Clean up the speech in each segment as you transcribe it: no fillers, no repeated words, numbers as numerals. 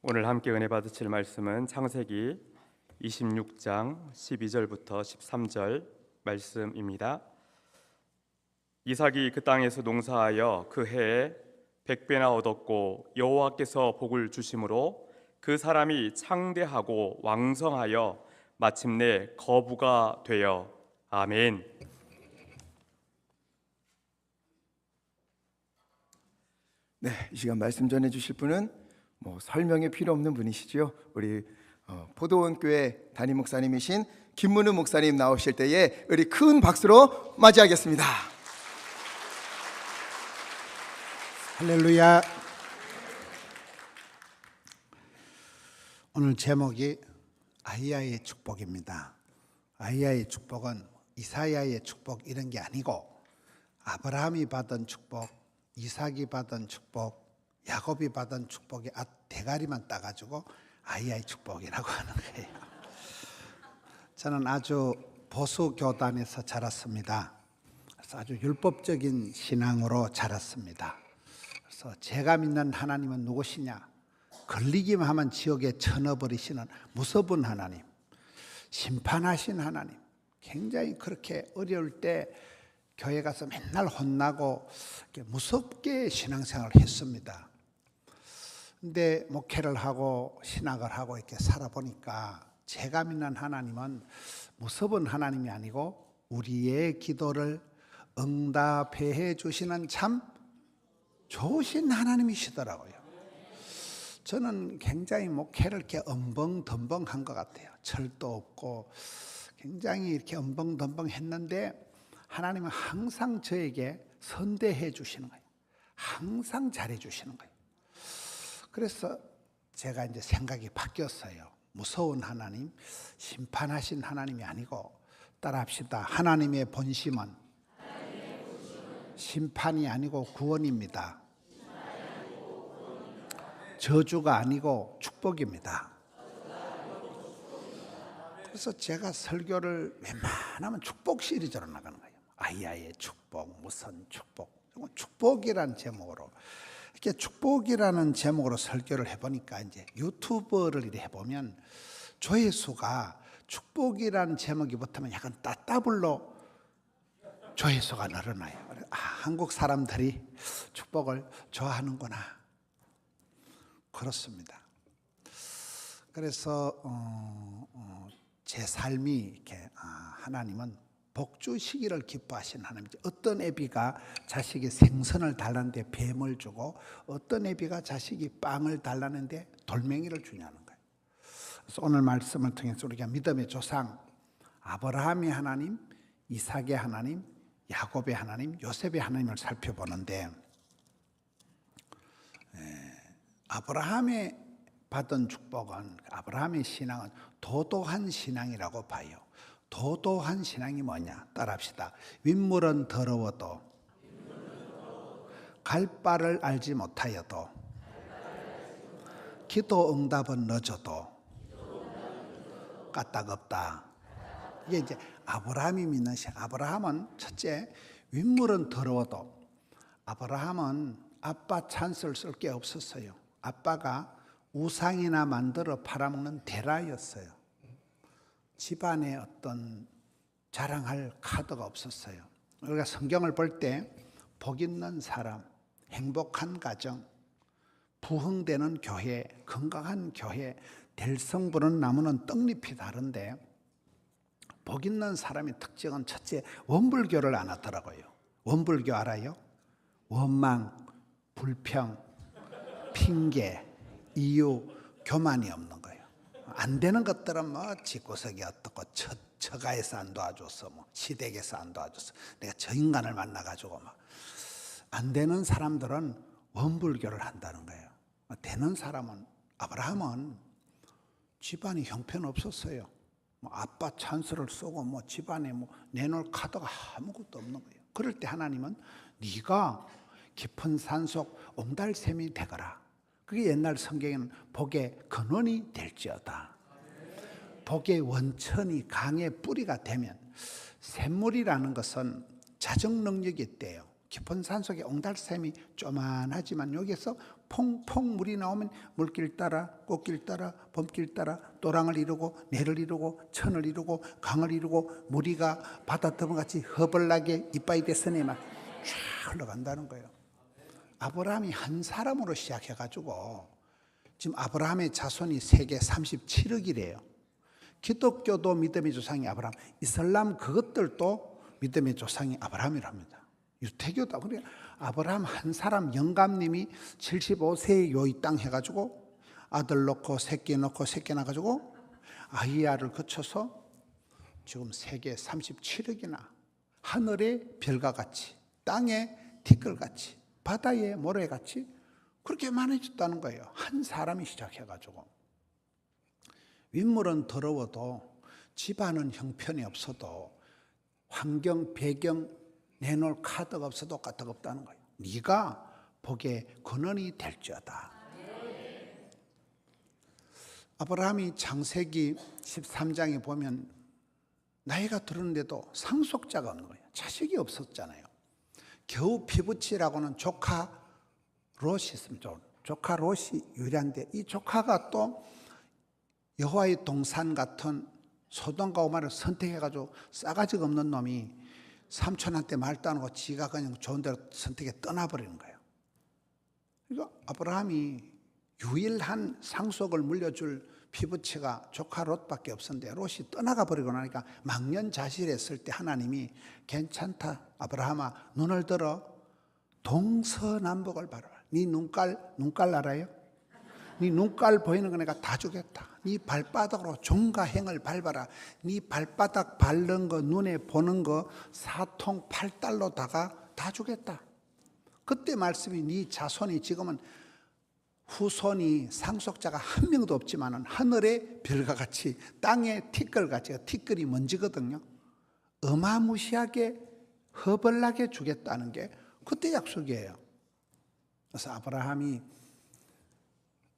오늘 함께 은혜 받으실 말씀은 창세기 26장 12절부터 13절 말씀입니다. 이삭이 그 땅에서 농사하여 그 해에 100배나 얻었고 여호와께서 복을 주심으로 그 사람이 창대하고 왕성하여 마침내 거부가 되어 아멘. 네, 이 시간 말씀 전해 주실 분은 설명이 필요 없는 분이시죠. 우리 포도원 교회 담임 목사님이신 김문우 목사님 나오실 때에 우리 큰 박수로 맞이하겠습니다. 할렐루야. 오늘 제목이 아히야의 축복입니다. 아히야의 축복은 이사야의 축복 이런 게 아니고 아브라함이 받은 축복, 이삭이 받은 축복, 야곱이 받은 축복의 대가리만 따가지고 아히야의 축복이라고 하는 거예요. 저는 아주 보수 교단에서 자랐습니다. 그래서 아주 율법적인 신앙으로 자랐습니다. 그래서 제가 믿는 하나님은 누구시냐? 걸리기만 하면 지옥에 쳐넣어버리시는 무서운 하나님, 심판하신 하나님. 굉장히 그렇게 어려울 때 교회 가서 맨날 혼나고 무섭게 신앙생활을 했습니다. 근데 목회를 하고 신학을 하고 이렇게 살아보니까 제가 믿는 하나님은 무서운 하나님이 아니고 우리의 기도를 응답해 주시는 참 좋으신 하나님이시더라고요. 저는 굉장히 목회를 이렇게 엄벙덤벙한 것 같아요. 철도 없고 굉장히 이렇게 엄벙덤벙 했는데 하나님은 항상 저에게 선대해 주시는 거예요. 항상 잘해 주시는 거예요. 그래서 제가 이제 생각이 바뀌었어요. 무서운 하나님, 심판하신 하나님이 아니고 따라합시다. 하나님의 본심은 심판이 아니고 구원입니다. 저주가 아니고 축복입니다. 그래서 제가 설교를 웬만하면 축복 시리즈로 나가는 거예요. 아히야의 축복, 무슨 축복, 축복이라는 제목으로 이렇게 축복이라는 제목으로 설교를 해보니까 이제 유튜버를 이렇게 해보면 조회수가 축복이라는 제목이 붙으면 약간 따따블로 조회수가 늘어나요. 한국 사람들이 축복을 좋아하는구나. 그렇습니다. 그래서 제 삶이 이렇게 하나님은 복주 시기를 기뻐하시는 하나님이죠. 어떤 애비가 자식이 생선을 달라는데 뱀을 주고 어떤 애비가 자식이 빵을 달라는데 돌멩이를 주냐는 거예요. 그래서 오늘 말씀을 통해서 우리가 믿음의 조상 아브라함의 하나님, 이삭의 하나님, 야곱의 하나님, 요셉의 하나님을 살펴보는데 아브라함의 받은 축복은 아브라함의 신앙은 도도한 신앙이라고 봐요. 도도한 신앙이 뭐냐? 따라합시다. 윗물은 더러워도 갈 바를 알지 못하여도 기도 응답은 늦어도 까딱없다. 이게 이제 아브라함이 믿는 신앙. 아브라함은 첫째 윗물은 더러워도 아브라함은 아빠 찬스를 쓸 게 없었어요. 아빠가 우상이나 만들어 팔아먹는 대라였어요. 집안에 어떤 자랑할 카드가 없었어요. 우리가 성경을 볼 때 복 있는 사람, 행복한 가정, 부흥되는 교회, 건강한 교회, 될성부는 나무는 떡잎이 다른데 복 있는 사람의 특징은 첫째 원불교를 안 하더라고요. 원불교 알아요? 원망, 불평, 핑계, 이유, 교만이 없는 거예요. 안 되는 것들은 집구석이 어떻고 처가에서 안 도와줬어, 시댁에서 안 도와줬어, 내가 저 인간을 만나가지고 안 되는 사람들은 원불교를 한다는 거예요. 되는 사람은 아브라함은 집안이 형편없었어요. 아빠 찬스를 쏘고 집안에 내놓을 카드가 아무것도 없는 거예요. 그럴 때 하나님은 네가 깊은 산속 옹달샘이 되거라. 그게 옛날 성경에는 복의 근원이 될지어다. 복의 원천이 강의 뿌리가 되면 샘물이라는 것은 자정 능력이 있대요. 깊은 산속에 옹달샘이 쪼만하지만 여기서 퐁퐁 물이 나오면 물길 따라 꽃길 따라 범길 따라 또랑을 이루고 내를 이루고 천을 이루고 강을 이루고 무리가 바닷더분같이 허벌나게 이빠이 대선에 막 쫙 흘러간다는 거예요. 아브라함이 한 사람으로 시작해가지고 지금 아브라함의 자손이 세계 37억이래요. 기독교도 믿음의 조상이 아브라함, 이슬람 그것들도 믿음의 조상이 아브라함이랍니다. 유태교도 그래. 아브라함 한 사람 영감님이 75세에 요 이 땅 해가지고 아들 놓고 새끼 낳아가지고 아이야를 거쳐서 지금 세계 37억이나 하늘의 별과 같이 땅의 티끌같이 바다의 모래같이 그렇게 많아졌다는 거예요. 한 사람이 시작해가지고. 윗물은 더러워도 집안은 형편이 없어도 환경 배경 내놓을 카드가 없어도 까딱없다는 거예요. 네가 복의 근원이 될지어다. 아브라함이 창세기 13장에 보면 나이가 들었는데도 상속자가 없는 거예요. 자식이 없었잖아요. 겨우 피부치라고는 조카 롯이 있습니다. 조카 롯이 유일한데 이 조카가 또 여호와의 동산 같은 소돔과 고모라를 선택해가지고 싸가지가 없는 놈이 삼촌한테 말도 안 하고 지가 그냥 좋은 대로 선택해 떠나버리는 거예요. 그러니까 아브라함이 유일한 상속을 물려줄 피부치가 조카 롯밖에 없었는데 롯이 떠나가 버리고 나니까 망년자실했을 때 하나님이 괜찮다 아브라함아 눈을 들어 동서남북을 바라라. 네 눈깔 알아요? 네 눈깔 보이는 거 내가 다 주겠다. 네 발바닥으로 종과 행을 밟아라. 네 발바닥 밟는 거 눈에 보는 거 4통 8달로다가 다 주겠다. 그때 말씀이 네 자손이 지금은 후손이 상속자가 한 명도 없지만 하늘의 별과 같이 땅의 티끌같이 티끌이 먼지거든요. 어마무시하게 허벌나게 주겠다는 게 그때 약속이에요. 그래서 아브라함이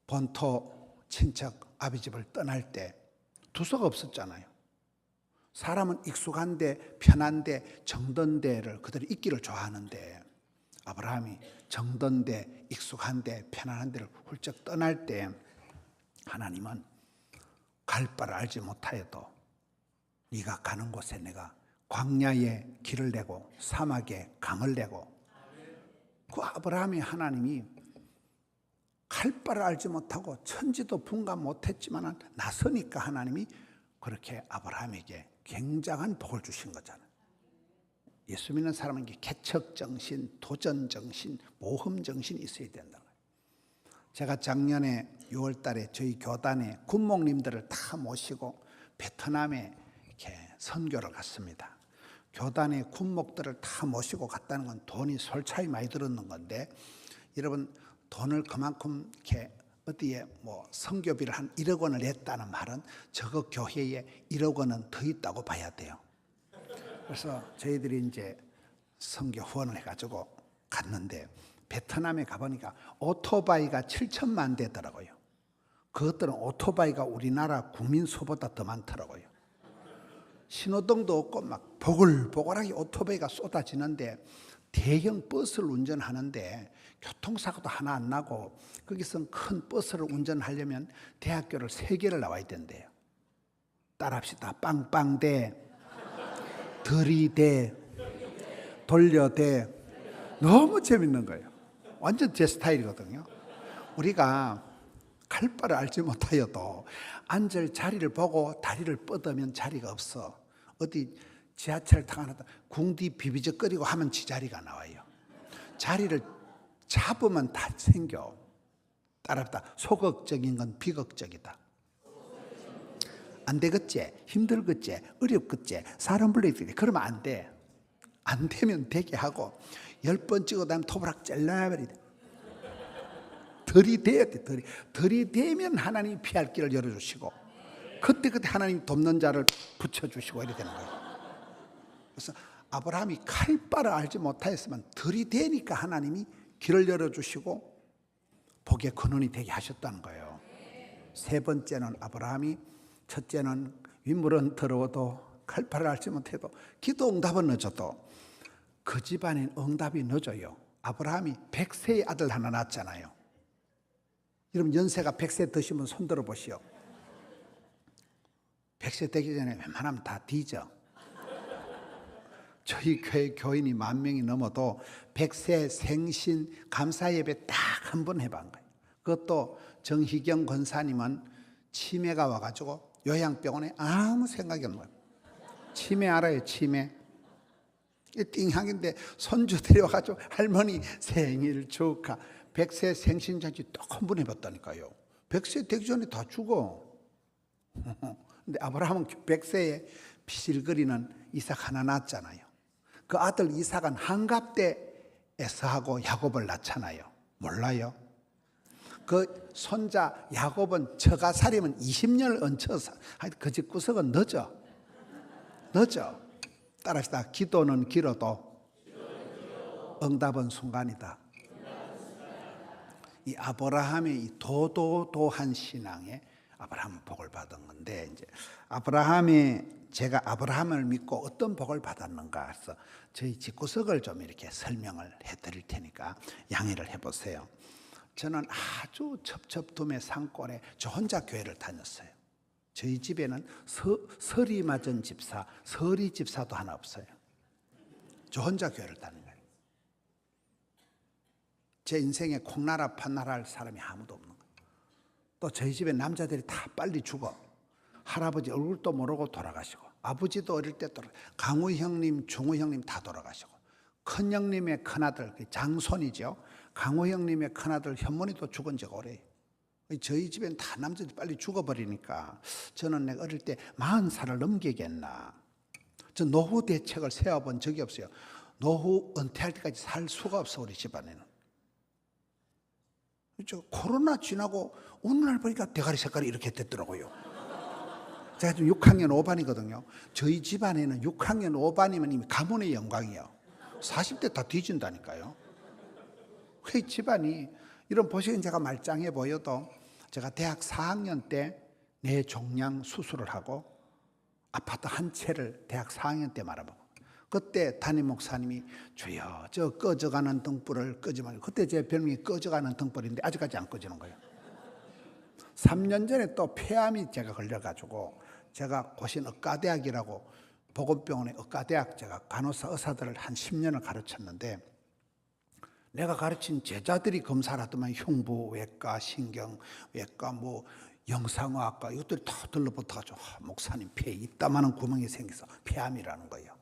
본토 친척 아비 집을 떠날 때 두서가 없었잖아요. 사람은 익숙한데 편한데 정든 데를 그들이 있기를 좋아하는데 아브라함이 정든 데 익숙한 데 편안한 데를 훌쩍 떠날 때 하나님은 갈 바를 알지 못하여도 네가 가는 곳에 내가 광야에 길을 내고 사막에 강을 내고 그 아브라함이 하나님이 갈 바를 알지 못하고 천지도 분간 못했지만 나서니까 하나님이 그렇게 아브라함에게 굉장한 복을 주신 거잖아요. 예수 믿는 사람은 개척정신, 도전정신, 모험정신이 있어야 된다. 제가 작년에 6월 달에 저희 교단에 군목님들을 다 모시고 베트남에 이렇게 선교를 갔습니다. 교단의 군목들을 다 모시고 갔다는 건 돈이 솔차이 많이 들었는 건데 여러분 돈을 그만큼 이렇게 어디에 뭐 선교비를 한 1억 원을 냈다는 말은 저거 교회에 1억 원은 더 있다고 봐야 돼요. 그래서 저희들이 이제 선교 후원을 해가지고 갔는데 베트남에 가보니까 오토바이가 7천만 대더라고요. 그것들은 오토바이가 우리나라 국민 수보다 더 많더라고요. 신호등도 없고 막 보글보글하게 오토바이가 쏟아지는데 대형 버스를 운전하는데 교통사고도 하나 안 나고 거기서 큰 버스를 운전하려면 대학교를 3개를 나와야 된대요. 따라합시다. 빵빵대, 들이대, 돌려대. 너무 재밌는 거예요. 완전 제 스타일이거든요. 우리가 갈 바를 알지 못하여도 앉을 자리를 보고 다리를 뻗으면 자리가 없어. 어디 지하철 타고 궁디 비비적거리고 하면 지자리가 나와요. 자리를 잡으면 다 생겨. 따라합다. 소극적인 건 비극적이다. 안 되겠지, 힘들겠지, 어렵겠지, 사람 불러야지. 그러면 안 돼. 안 되면 되게 하고 10번 찍어 다니면 토브락 잘라버리야 돼. 들이대야 돼. 들이대면 하나님이 피할 길을 열어주시고 그때 하나님 돕는 자를 붙여주시고 이렇게 되는 거예요. 그래서 아브라함이 칼 바를 알지 못하였으면 들이대니까 하나님이 길을 열어주시고 복의 근원이 되게 하셨다는 거예요. 세 번째는 아브라함이 첫째는 윗물은 더러워도 칼 바를 알지 못해도 기도 응답은 늦어도 그 집안엔 응답이 늦어요. 아브라함이 100세의 아들 하나 낳았잖아요. 여러분 연세가 100세 드시면 손 들어 보시오. 100세 되기 전에 웬만하면 다 뒤져. 저희 교회 교인이 10,000명이 넘어도 100세 생신 감사 예배 딱 한 번 해본 거예요. 그것도 정희경 권사님은 치매가 와가지고 요양병원에 아무 생각이 없는 거예요. 치매 알아요? 치매. 띵하긴데 손주 데려와가지고 할머니 생일 축하 100세 생신잔치 딱 한 번 해봤다니까요. 100세 되기 전에 다 죽어. 근데 아브라함은 100세에 피실거리는 이삭 하나 낳았잖아요. 그 아들 이삭은 한갑 때 에서하고 야곱을 낳잖아요. 몰라요? 그 손자 야곱은 처가 살이면 20년을 얹혀서 그 집 구석은 늦어. 따라합시다. 기도는 길어도 응답은 순간이다. 이 아브라함의 이 도도도한 신앙에 아브라함은 복을 받은 건데, 이제 제가 아브라함을 믿고 어떤 복을 받았는가 해서 저희 집구석을 좀 이렇게 설명을 해드릴 테니까 양해를 해보세요. 저는 아주 첩첩둠의 산골에 저 혼자 교회를 다녔어요. 저희 집에는 설이 맞은 집사, 설이 집사도 하나 없어요. 저 혼자 교회를 다닌 거예요. 제 인생에 콩나라 판나라 할 사람이 아무도 없는 거예요. 또 저희 집에 남자들이 다 빨리 죽어. 할아버지 얼굴도 모르고 돌아가시고, 아버지도 어릴 때 강우 형님, 중우 형님 다 돌아가시고, 큰 형님의 큰아들 장손이죠. 강우 형님의 큰아들 현문이도 죽은 지가 오래요. 저희 집엔 다 남자들이 빨리 죽어버리니까 저는 내가 어릴 때 40살을 넘기겠나. 저 노후 대책을 세워본 적이 없어요. 노후 은퇴할 때까지 살 수가 없어, 우리 집안에는. 저 코로나 지나고 어느 날 보니까 대가리 색깔이 이렇게 됐더라고요. 제가 지금 6학년 5반이거든요. 저희 집안에는 6학년 5반이면 이미 가문의 영광이에요. 40대 다 뒤진다니까요. 그 집안이 이런 보시긴 제가 말짱해 보여도 제가 대학 4학년 때 뇌종양 수술을 하고 아파트 한 채를 대학 4학년 때 말아보고, 그때 담임 목사님이 주여 저 꺼져가는 등불을 끄지 말고, 그때 제 별명이 꺼져가는 등불인데 아직까지 안 꺼지는 거예요. 3년 전에 또 폐암이 제가 걸려가지고 제가 고신 의과대학이라고 보건병원의 의과대학, 제가 간호사 의사들을 한 10년을 가르쳤는데, 내가 가르친 제자들이 검사를 하더만 흉부외과, 신경외과, 뭐 영상의학과 이것들이 다 들러붙어가지고 목사님 폐에 이따만한 구멍이 생겨서 폐암이라는 거예요.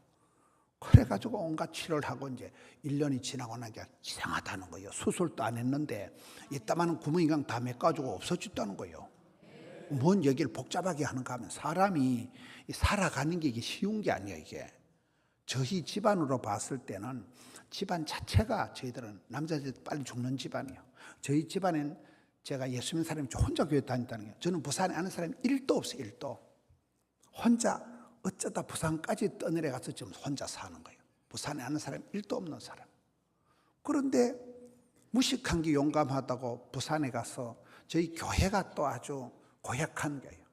그래가지고 온갖 치료를 하고 이제 1년이 지나고 나니까 이상하다는 거예요. 수술도 안 했는데 이따만한 구멍이 그냥 다 메꿔가지고 없어졌다는 거예요. 뭔 얘기를 복잡하게 하는가 하면 사람이 살아가는 게 이게 쉬운 게 아니에요. 이게 저희 집안으로 봤을 때는 집안 자체가, 저희들은 남자들 빨리 죽는 집안이에요. 저희 집안엔 제가 예수 믿는 사람이 혼자 교회 다닌다는 게, 저는 부산에 아는 사람이 1도 없어요. 1도. 혼자 어쩌다 부산까지 떠내려 가서 지금 혼자 사는 거예요. 부산에 아는 사람이 1도 없는 사람. 그런데 무식한 게 용감하다고 부산에 가서 저희 교회가 또 아주 고약한 거예요.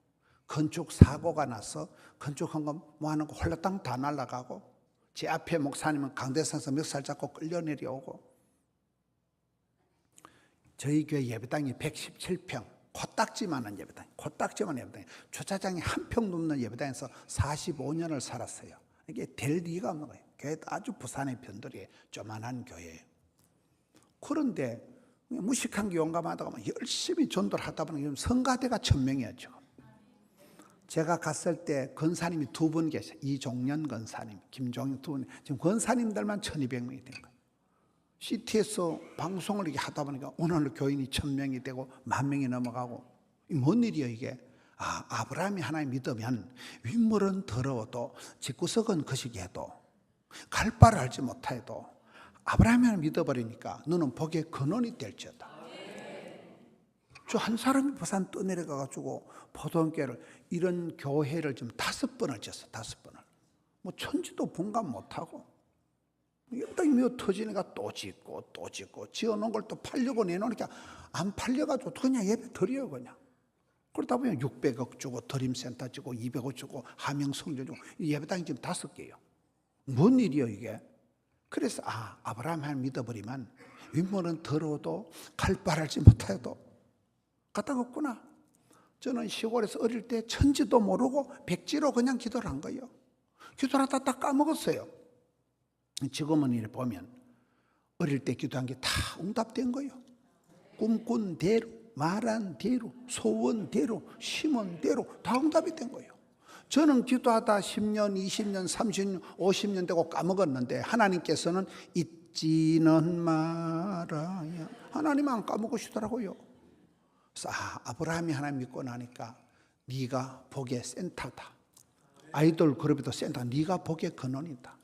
건축 사고가 나서 건축한 거 뭐 하는 거 홀라당 다 날아가고, 제 앞에 목사님은 강대산에서 멱살 잡고 끌려 내려오고, 저희 교회 예배당이 117평, 코딱지만한 예배당, 주차장이 한 평 넘는 예배당에서 45년을 살았어요. 이게 될 리가 없는 거예요. 교회도 아주 부산의 편들이 조만한 교회예요. 그런데 무식한 게 용감하다가 열심히 전도를 하다 보니 성가대가 1000명이에요. 지금 제가 갔을 때 권사님이 2분 계세요. 이종년 권사님, 김종현 2분. 지금 권사님들만 1200명이 된 거예요. CT에서 방송을 이렇게 하다 보니까 오늘 교인이 1000명이 되고 10,000명이 넘어가고, 뭔 일이에요 이게? 아브라함이 하나님 믿으면 윗물은 더러워도 집구석은 거시기해도 갈 바를 알지 못해도 아브라함이 하나님 믿어버리니까 너는 복의 근원이 될지어다. 저 한 사람이 부산 떠내려가가지고 포도원교회를, 이런 교회를 좀 5번을 지었어. 5번을. 뭐 천지도 분간 못하고, 땅이 몇 터지니까 또 짓고 지어놓은 걸 또 팔려고 내놓으니까 안 팔려가지고 그냥 예배 드려요 그냥. 그러다 보면 600억 주고 드림센터 주고 200억 주고 하명성전 주고 예배당이 지금 5개예요. 뭔 일이에요 이게? 그래서 아브라함 하나님 믿어버리면 윗물은 더러워도 칼바랄지 못하여도 까딱없구나. 저는 시골에서 어릴 때 천지도 모르고 백지로 그냥 기도를 한 거예요. 기도를 하다 딱 까먹었어요. 지금은 이래 보면 어릴 때 기도한 게 다 응답된 거예요. 꿈꾼 대로, 말한 대로, 소원 대로, 심은 대로 다 응답이 된 거예요. 저는 기도하다 10년, 20년, 30년, 50년 되고 까먹었는데 하나님께서는 잊지는 말아야, 하나님 안 까먹으시더라고요. 그래서 아브라함이 하나님 믿고 나니까 네가 복의 센터다. 아이돌 그룹에도 센터, 네가 복의 근원이다.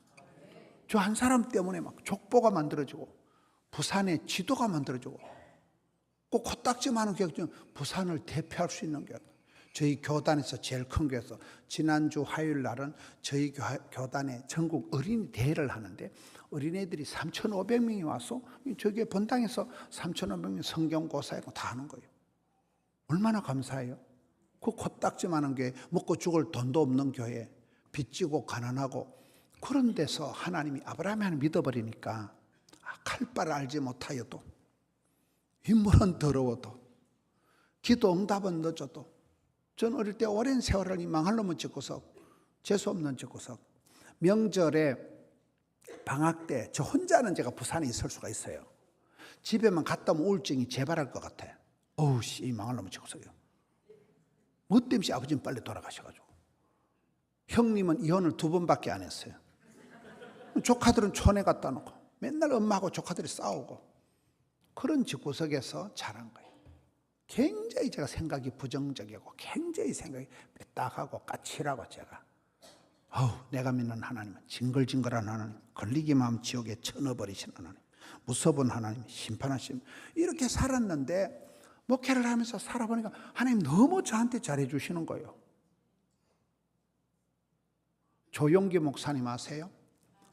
저 한 사람 때문에 막 족보가 만들어지고 부산의 지도가 만들어지고 꼭 코딱지만한 교회 중 부산을 대표할 수 있는 교회. 저희 교단에서 제일 큰 교회에서 지난주 화요일 날은 저희 교단에 전국 어린이 대회를 하는데 어린애들이 3,500명이 와서 저기 본당에서 3,500명 성경고사하고 다 하는 거예요. 얼마나 감사해요. 그 코딱지만한 교회, 먹고 죽을 돈도 없는 교회, 빚지고 가난하고 그런 데서 하나님이 아브라함이 하나님 믿어버리니까 칼바를 알지 못하여도 윗물은 더러워도 기도 응답은 늦어도 전 어릴 때 오랜 세월을 이 망할 놈의 집구석, 재수없는 집구석, 명절에 방학 때 저 혼자는 제가 부산에 있을 수가 있어요. 집에만 갔다 오면 우울증이 재발할 것 같아. 어우 씨, 이 망할 놈의 집구석이요. 뭐 때문에 아버지는 빨리 돌아가셔가지고 형님은 이혼을 2번밖에 안 했어요. 조카들은 촌에 갖다 놓고 맨날 엄마하고 조카들이 싸우고 그런 집구석에서 자란 거예요. 굉장히 제가 생각이 부정적이고 굉장히 생각이 삐딱하고 까칠하고 제가 내가 믿는 하나님은 징글징글한 하나님, 걸리기만 하면 지옥에 쳐넣어버리시는 하나님, 무서운 하나님, 심판하심, 이렇게 살았는데 목회를 하면서 살아보니까 하나님 너무 저한테 잘해주시는 거예요. 조용기 목사님 아세요?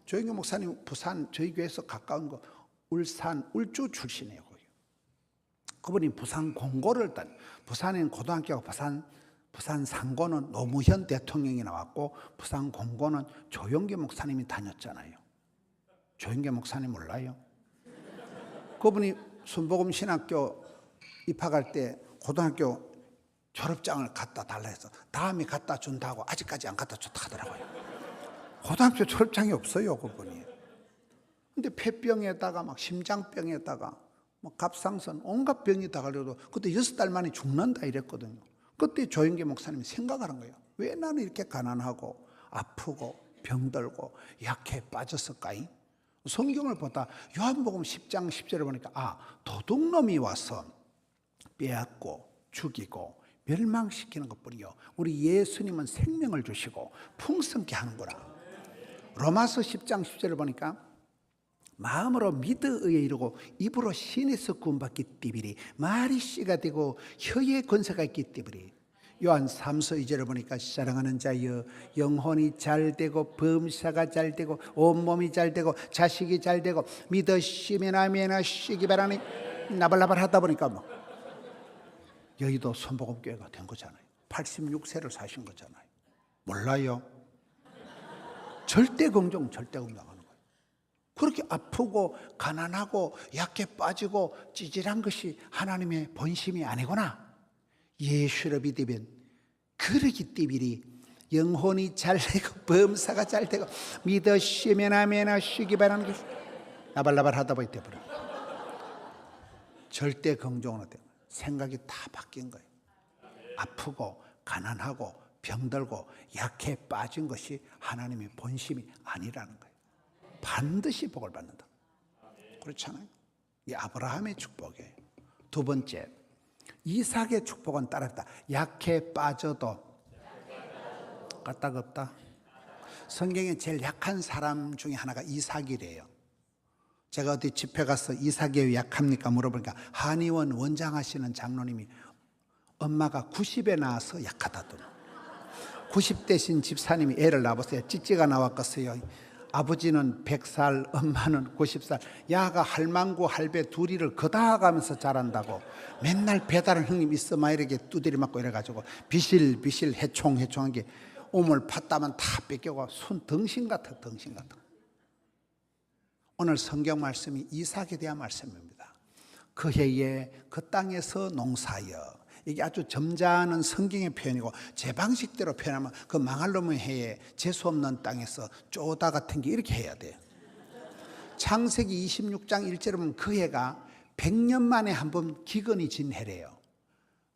조용기 목사님 부산 저희 교회에서 가까운 거 울산 울주 출신이에요. 거기. 그분이 부산 공고를 부산에는 고등학교가 부산 상고는 노무현 대통령이 나왔고 부산 공고는 조용기 목사님이 다녔잖아요. 조용기 목사님 몰라요? 그분이 순복음 신학교 입학할 때 고등학교 졸업장을 갖다 달라 해서 다음에 갖다 준다고 아직까지 안 갖다 줬다 하더라고요. 고등학교 졸업장이 없어요, 그분이. 근데 폐병에다가 막 심장병에다가 뭐 갑상선 온갖 병이 다 걸려도 그때 6달 만에 죽는다 이랬거든요. 그때 조영기 목사님이 생각을 한 거예요. 왜 나는 이렇게 가난하고 아프고 병들고 약해 빠졌을까이? 성경을 보다 요한복음 10장 10절을 보니까 도둑놈이 와서 빼앗고 죽이고 멸망시키는 것뿐이요 우리 예수님은 생명을 주시고 풍성케 하는구나. 로마서 10장 10절을 보니까 마음으로 믿어 의에 이르고 입으로 신에서 구원받기 때문에 말이 씨가 되고 혀에 권세가 있기 때문에 요한 3서 2절을 보니까 사랑하는 자여 영혼이 잘되고 범사가 잘되고 온몸이 잘되고 자식이 잘되고 믿으시면 아멘 하시기 바라니 나발나발 하다 보니까 여의도 선복음교회가 된 거잖아요. 86세를 사신 거잖아요. 몰라요? 절대 긍정하는 거예요. 그렇게 아프고 가난하고 약해 빠지고 찌질한 것이 하나님의 본심이 아니구나. 예수를 믿으면 그러기 때문에 영혼이 잘되고 범사가 잘되고 믿으시면 아멘 하시기 바라는 것이 나발나발 하다 보니 되버려. 절대 긍정으로 된 거예요. 생각이 다 바뀐 거예요. 아프고 가난하고 병들고 약해 빠진 것이 하나님의 본심이 아니라는 거예요. 반드시 복을 받는다. 그렇잖아요. 이 아브라함의 축복이에요. 두 번째, 이삭의 축복은 따랐다. 약해 빠져도 까딱없다. 성경에 제일 약한 사람 중에 하나가 이삭이래요. 제가 어디 집회 가서 이삭이 왜 약합니까? 물어보니까 한의원 원장하시는 장로님이 엄마가 90에 낳아서 약하다더라. 90대신 집사님이 애를 낳았어요. 찌찌가 나왔겠어요. 아버지는 100살, 엄마는 90살. 야가 할망구 할배 둘이를 거다가면서 자란다고 맨날 배달은 형님 있어 마 이렇게 두드리 맞고 이래가지고 비실비실 해총한 게 오물 팠다면 다 뺏겨가 손 덩신 같아. 오늘 성경 말씀이 이삭에 대한 말씀입니다. 그 해에 그 땅에서 농사여. 이게 아주 점잖은 성경의 표현이고 제 방식대로 표현하면 그 망할 놈의 해에 재수 없는 땅에서 쪼다 같은 게 이렇게 해야 돼요. 창세기 26장 1절에 보면 그 해가 100년 만에 한 번 기근이 진 해래요.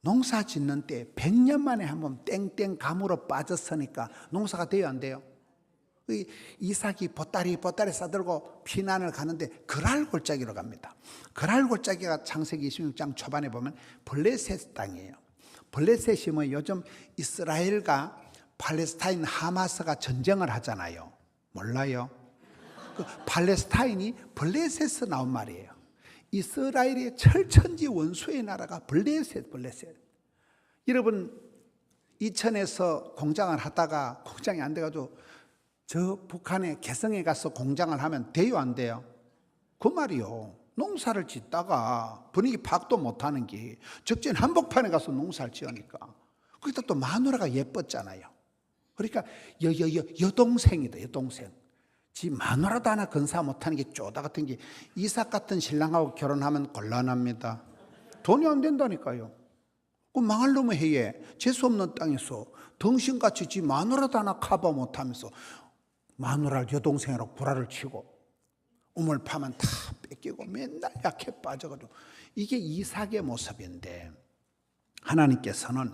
농사 짓는 때 100년 만에 한 번 땡땡 감으로 빠졌으니까 농사가 돼요, 안 돼요? 이삭이 보따리 싸들고 피난을 가는데 그랄 골짜기로 갑니다. 그랄 골짜기가 창세기 26장 초반에 보면 블레셋 땅이에요. 블레셋이 뭐 요즘 이스라엘과 팔레스타인 하마스가 전쟁을 하잖아요. 몰라요? 그 팔레스타인이 블레셋에서 나온 말이에요. 이스라엘의 철천지 원수의 나라가 블레셋. 여러분 이천에서 공장을 하다가 공장이 안 돼가지고 저 북한의 개성에 가서 공장을 하면 돼요, 안 돼요? 그 말이요. 농사를 짓다가 분위기 파악도 못하는 게 적진 한복판에 가서 농사를 지으니까 거기다 또 마누라가 예뻤잖아요. 그러니까 여동생이다, 여동생. 지 마누라도 하나 건사 못하는 게 쪼다 같은 게 이삭 같은 신랑하고 결혼하면 곤란합니다. 돈이 안 된다니까요. 그 망할 놈의 해에 재수없는 땅에서 덩신같이 지 마누라도 하나 커버 못하면서 마누라를 여동생이라고 구라를 치고 우물 파면 다 뺏기고 맨날 약해 빠져가지고 이게 이삭의 모습인데 하나님께서는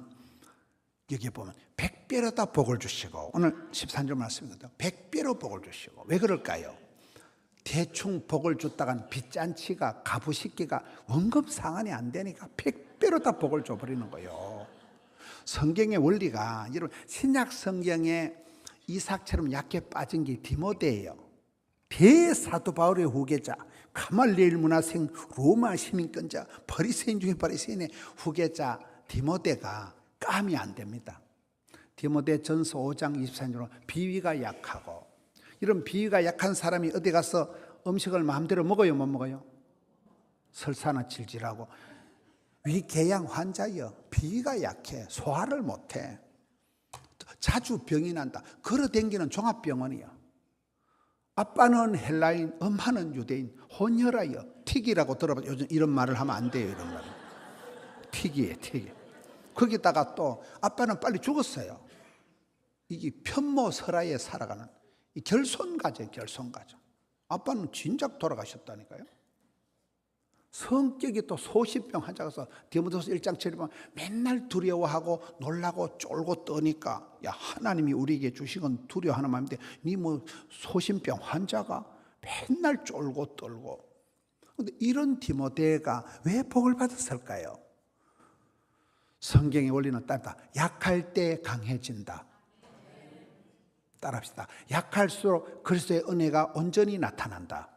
여기 보면 100배로 다 복을 주시고 오늘 13절 말씀이거든요. 100배로 복을 주시고 왜 그럴까요? 대충 복을 줬다간 빚잔치가 가부식기가 원금 상환이 안 되니까 100배로 다 복을 줘버리는 거예요. 성경의 원리가 여러분 신약 성경에 이삭처럼 약해 빠진 게 디모데예요. 대사도 바울의 후계자, 가말리엘 문화생, 로마 시민권자, 바리새인 중에 바리새인의 후계자 디모데가 감이 안 됩니다. 디모데 전서 5장 24절로 비위가 약하고 이런 비위가 약한 사람이 어디 가서 음식을 마음대로 먹어요, 못 먹어요? 설사나 질질하고 위궤양 환자여, 비위가 약해, 소화를 못해. 자주 병이 난다. 걸어댕기는 종합병원이야. 아빠는 헬라인, 엄마는 유대인, 혼혈하여 틱이라고 들어봐. 요즘 이런 말을 하면 안 돼요. 이런 말. 틱이에요, 틱이. 거기다가 또 아빠는 빨리 죽었어요. 이게 편모설하에 살아가는 이 결손가정. 아빠는 진작 돌아가셨다니까요. 성격이 또 소시병 환자가서 디모데후서 1장 7절 보면 맨날 두려워하고 놀라고 쫄고 떠니까 야 하나님이 우리에게 주신 건 두려워하는 마음인데 니 뭐 소심병 환자가 맨날 쫄고 떨고. 근데 이런 디모데가 왜 복을 받았을까요? 성경의 원리는 따르다. 약할 때 강해진다. 따라합시다. 약할수록 그리스도의 은혜가 온전히 나타난다.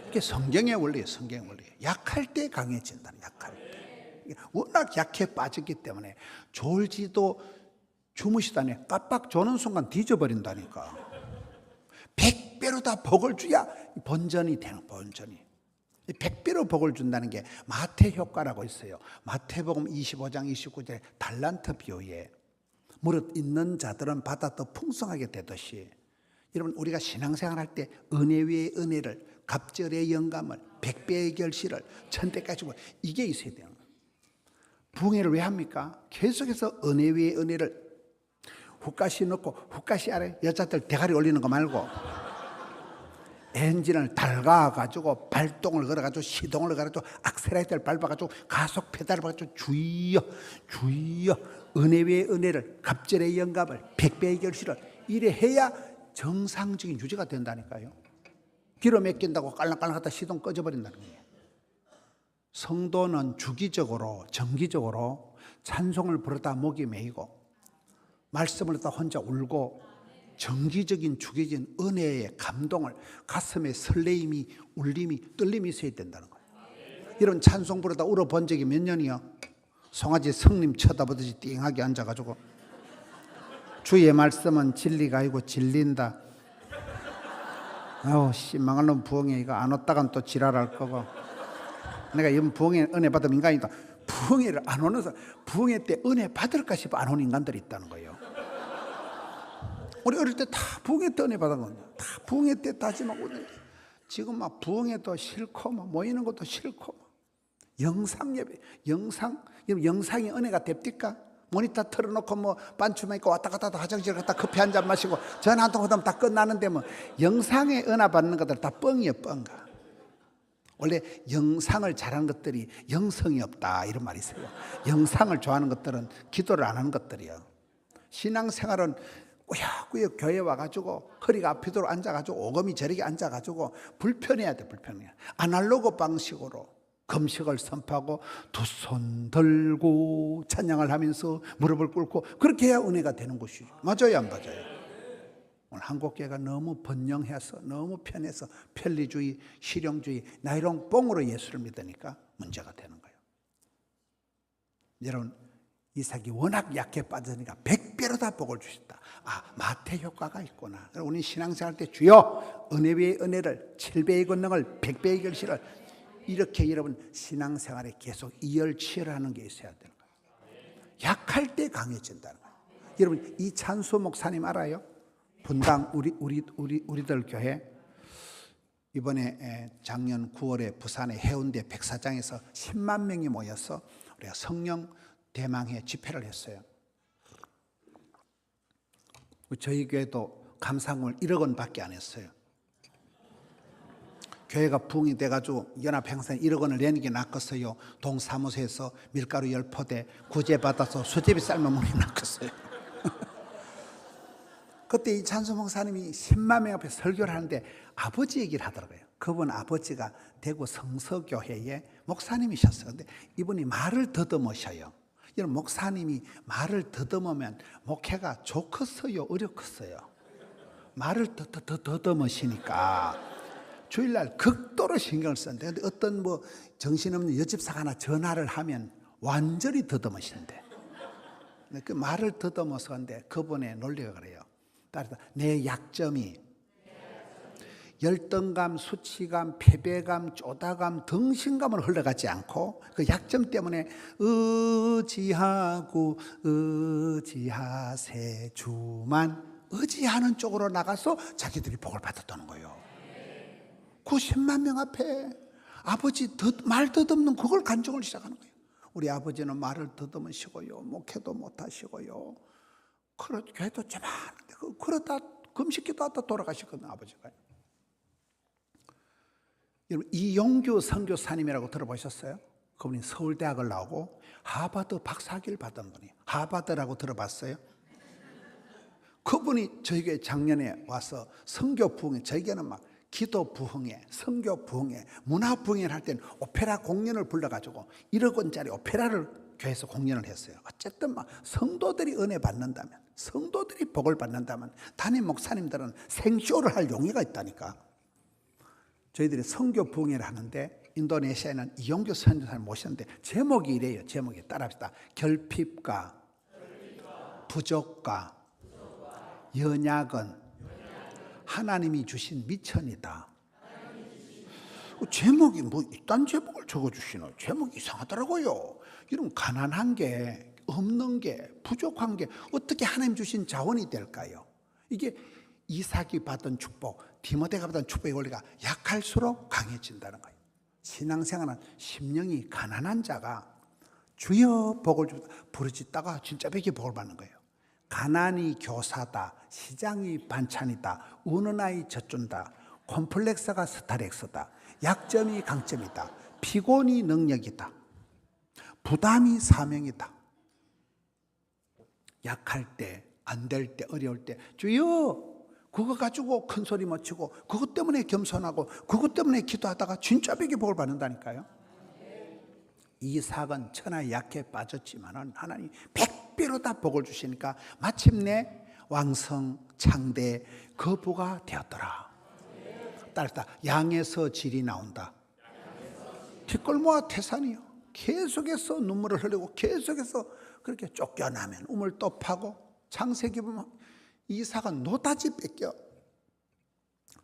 이게 성경의 원리예요. 성경의 원리. 약할 때 강해진다. 약할 때. 워낙 약해 빠졌기 때문에 졸지도 주무시다니 깜빡 조는 순간 뒤져버린다니까. 100배로 다 복을 줘야 번전이 되는 번전이. 100배로 복을 준다는 게 마태 효과라고 있어요. 마태복음 25장 29절에 달란트 비유에 무릇 있는 자들은 받아 더 풍성하게 되듯이 여러분 우리가 신앙생활 할 때 은혜 위에 은혜를 갑절의 영감을 100배의 결실을 1000대까지 주고 이게 있어야 돼요. 부흥회를 왜 합니까? 계속해서 은혜 위에 은혜를 훅가시 넣고 훅가시 아래 여자들 대가리 올리는 거 말고 엔진을 달가가지고 발동을 걸어가지고 시동을 걸어가지고 악셀레이터를 밟아가지고 가속 페달을 밟아가지고 주여 은혜 위에 은혜를 갑절의 영감을 100배의 결실을 이래 해야 정상적인 유지가 된다니까요. 기름 맡긴다고 깔랑깔랑 하다 시동 꺼져버린다는 거예요. 성도는 주기적으로 정기적으로 찬송을 부르다 목이 메이고 말씀을 듣다 혼자 울고 정기적인 주기적인 은혜의 감동을 가슴에 설레임이 울림이 떨림이 있어야 된다는 거예요. 이런 찬송 부르다 울어본 적이 몇 년이요? 송아지 성님 쳐다보듯이 띵하게 앉아가지고 주의 말씀은 진리가 아니고 진린다. 아우 망할 놈 부흥회 이거 안 왔다간 또 지랄할 거고 내가 이번 부흥회 은혜 받으면 인간이다. 부흥회를 안 오는 사람 부흥회 때 은혜 받을까 싶어 안 오는 인간들이 있다는 거예요. 우리 어릴 때 다 부흥회 때 은혜 받은 건데, 다 부흥회 때 다짐하고 있는데 지금 막 부흥회도 싫고 막 모이는 것도 싫고 막. 영상 예배, 영상이 은혜가 됩니까? 모니터 틀어놓고 뭐 반추만 있고 왔다 갔다 화장실 갔다 커피 한 잔 마시고 전화 한 통 하면 다 끝나는데 뭐 영상에 은혜 받는 것들 다 뻥이에요, 뻥가. 원래 영상을 잘하는 것들이 영성이 없다 이런 말이 있어요. 영상을 좋아하는 것들은 기도를 안 하는 것들이요. 신앙생활은 꾸역꾸역 교회 와가지고 허리가 아프도록 앉아가지고 오금이 저리게 앉아가지고 불편해야 돼. 불편해. 아날로그 방식으로 금식을 선포하고 두 손 들고 찬양을 하면서 무릎을 꿇고 그렇게 해야 은혜가 되는 것이죠. 맞아요, 안 맞아요? 오늘 한국교회가 너무 번영해서 너무 편해서 편리주의, 실용주의, 나이롱 뽕으로 예수를 믿으니까 문제가 되는 거예요. 여러분, 이삭이 워낙 약해 빠지니까 100배로 다 복을 주셨다. 아, 마태 효과가 있구나. 우리 신앙생활 때 주여 은혜 위의 은혜를 7배의 권능을 100배의 결실을 이렇게 여러분 신앙생활에 계속 이열치열하는 게 있어야 되는 거예요. 약할 때 강해진다는 거예요. 여러분 이 찬수 목사님 알아요? 분당 우리들 교회 이번에 작년 9월에 부산의 해운대 백사장에서 10만 명이 모여서 우리가 성령 대망회 집회를 했어요. 저희 교회도 감상금을 1억 원밖에 안 했어요. 교회가 부흥이 돼가지고 연합행사에 1억 원을 내는 게 낫겠어요. 동사무소에서 밀가루 10포대 구제받아서 수제비 삶아 먹는 게 낫겠어요. 그때 이 찬수 목사님이 10만 명 앞에 설교를 하는데 아버지 얘기를 하더라고요. 그분 아버지가 대구 성서교회의 목사님이셨어요. 근데 이분이 말을 더듬으셔요. 이런 목사님이 말을 더듬으면 목회가 좋겠어요, 어렵겠어요? 말을 더듬으시니까 주일날 극도로 신경을 썼는데, 근데 어떤 뭐 정신없는 여집사가 하나 전화를 하면 완전히 더듬으신대. 그 말을 더듬어서 하는데 그분의 논리가 그래요. 따라서 내 약점이 열등감, 수치감, 패배감, 쪼다감, 등신감으로 흘러가지 않고 그 약점 때문에 의지하고 의지하세 주만 의지하는 쪽으로 나가서 자기들이 복을 받았다는 거예요. 90만 명 앞에 아버지 말 더듬는 그걸 간증을 시작하는 거예요. 우리 아버지는 말을 더듬으시고요, 목회도 못하시고요, 교회도 조만한데 그러다 금식기도 하다 돌아가셨거든요, 아버지가. 여러분 이용규 선교사님이라고 들어보셨어요? 그분이 서울대학을 나오고 하버드 박사학위를 받은 분이에요. 하버드라고 들어봤어요? 그분이 저희 교회 작년에 와서 선교 부흥회, 저희에게는 막 기도 부흥회, 선교 부흥회, 문화 부흥회를 할 때는 오페라 공연을 불러가지고 1억 원짜리 오페라를 교회에서 공연을 했어요. 어쨌든 막 성도들이 은혜 받는다면, 성도들이 복을 받는다면 담임 목사님들은 생쇼를 할 용의가 있다니까. 저희들이 선교 부흥회를 하는데 인도네시아에는 이용규 선교사님 모셨는데 제목이 이래요. 제목이 따라합시다. 결핍과 부족과 연약은 하나님이 주신 미천이다. 제목이 뭐 이딴 제목을 적어주시나? 제목이 이상하더라고요. 이런 가난한 게, 없는 게, 부족한 게 어떻게 하나님 주신 자원이 될까요? 이게 이삭이 받은 축복, 디모데가 받은 축복의 원리가 약할수록 강해진다는 거예요. 신앙생활은 심령이 가난한 자가 주여 복을 부르짖다가 진짜 백이 복을 받는 거예요. 가난이 교사다, 시장이 반찬이다, 우는 아이 젖준다, 콤플렉스가 스타렉스다, 약점이 강점이다, 피곤이 능력이다, 부담이 사명이다. 약할 때, 안 될 때, 어려울 때 주여 그거 가지고 큰 소리 못 치고 그것 때문에 겸손하고 그것 때문에 기도하다가 진짜 백이 복을 받는다니까요. 이삭은 천하에 약해 빠졌지만은 하나님 100배로 다 복을 주시니까 마침내 왕성 창대 거부가 되었더라. 따라서 양에서 질이 나온다. 뒷골모아 태산이요. 계속해서 눈물을 흘리고 계속해서 그렇게 쫓겨나면 우물 또 파고, 창세기 보면 이삭은 노다지 뺏겨.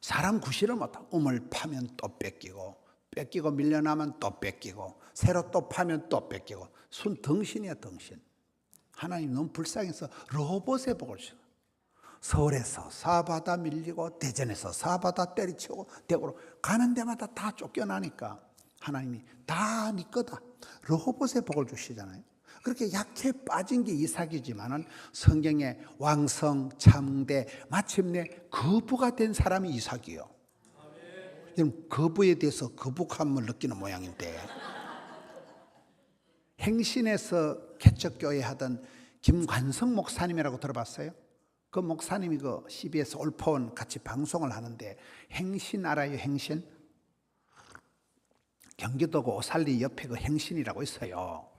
사람 구실을 못하고 우물 파면 또 뺏기고 밀려나면 또 뺏기고 새로 또 파면 또 뺏기고 순 덩신이야 덩신. 하나님 너무 불쌍해서 로봇의 복을 주셔. 서울에서 사바다 밀리고 대전에서 사바다 때리치고 대구로 가는 데마다 다 쫓겨나니까 하나님이 다 네 거다. 르호봇의 복을 주시잖아요. 그렇게 약해 빠진 게 이삭이지만은 성경에 왕성, 창대, 마침내 거부가 된 사람이 이삭이요. 여러분 거부에 대해서 거북함을 느끼는 모양인데 행신에서 개척교회 하던 김관성 목사님이라고 들어봤어요? 그 목사님이 그 CBS 올포원 같이 방송을 하는데 행신 알아요? 행신? 경기도고 오살리 옆에 그 행신이라고 있어요.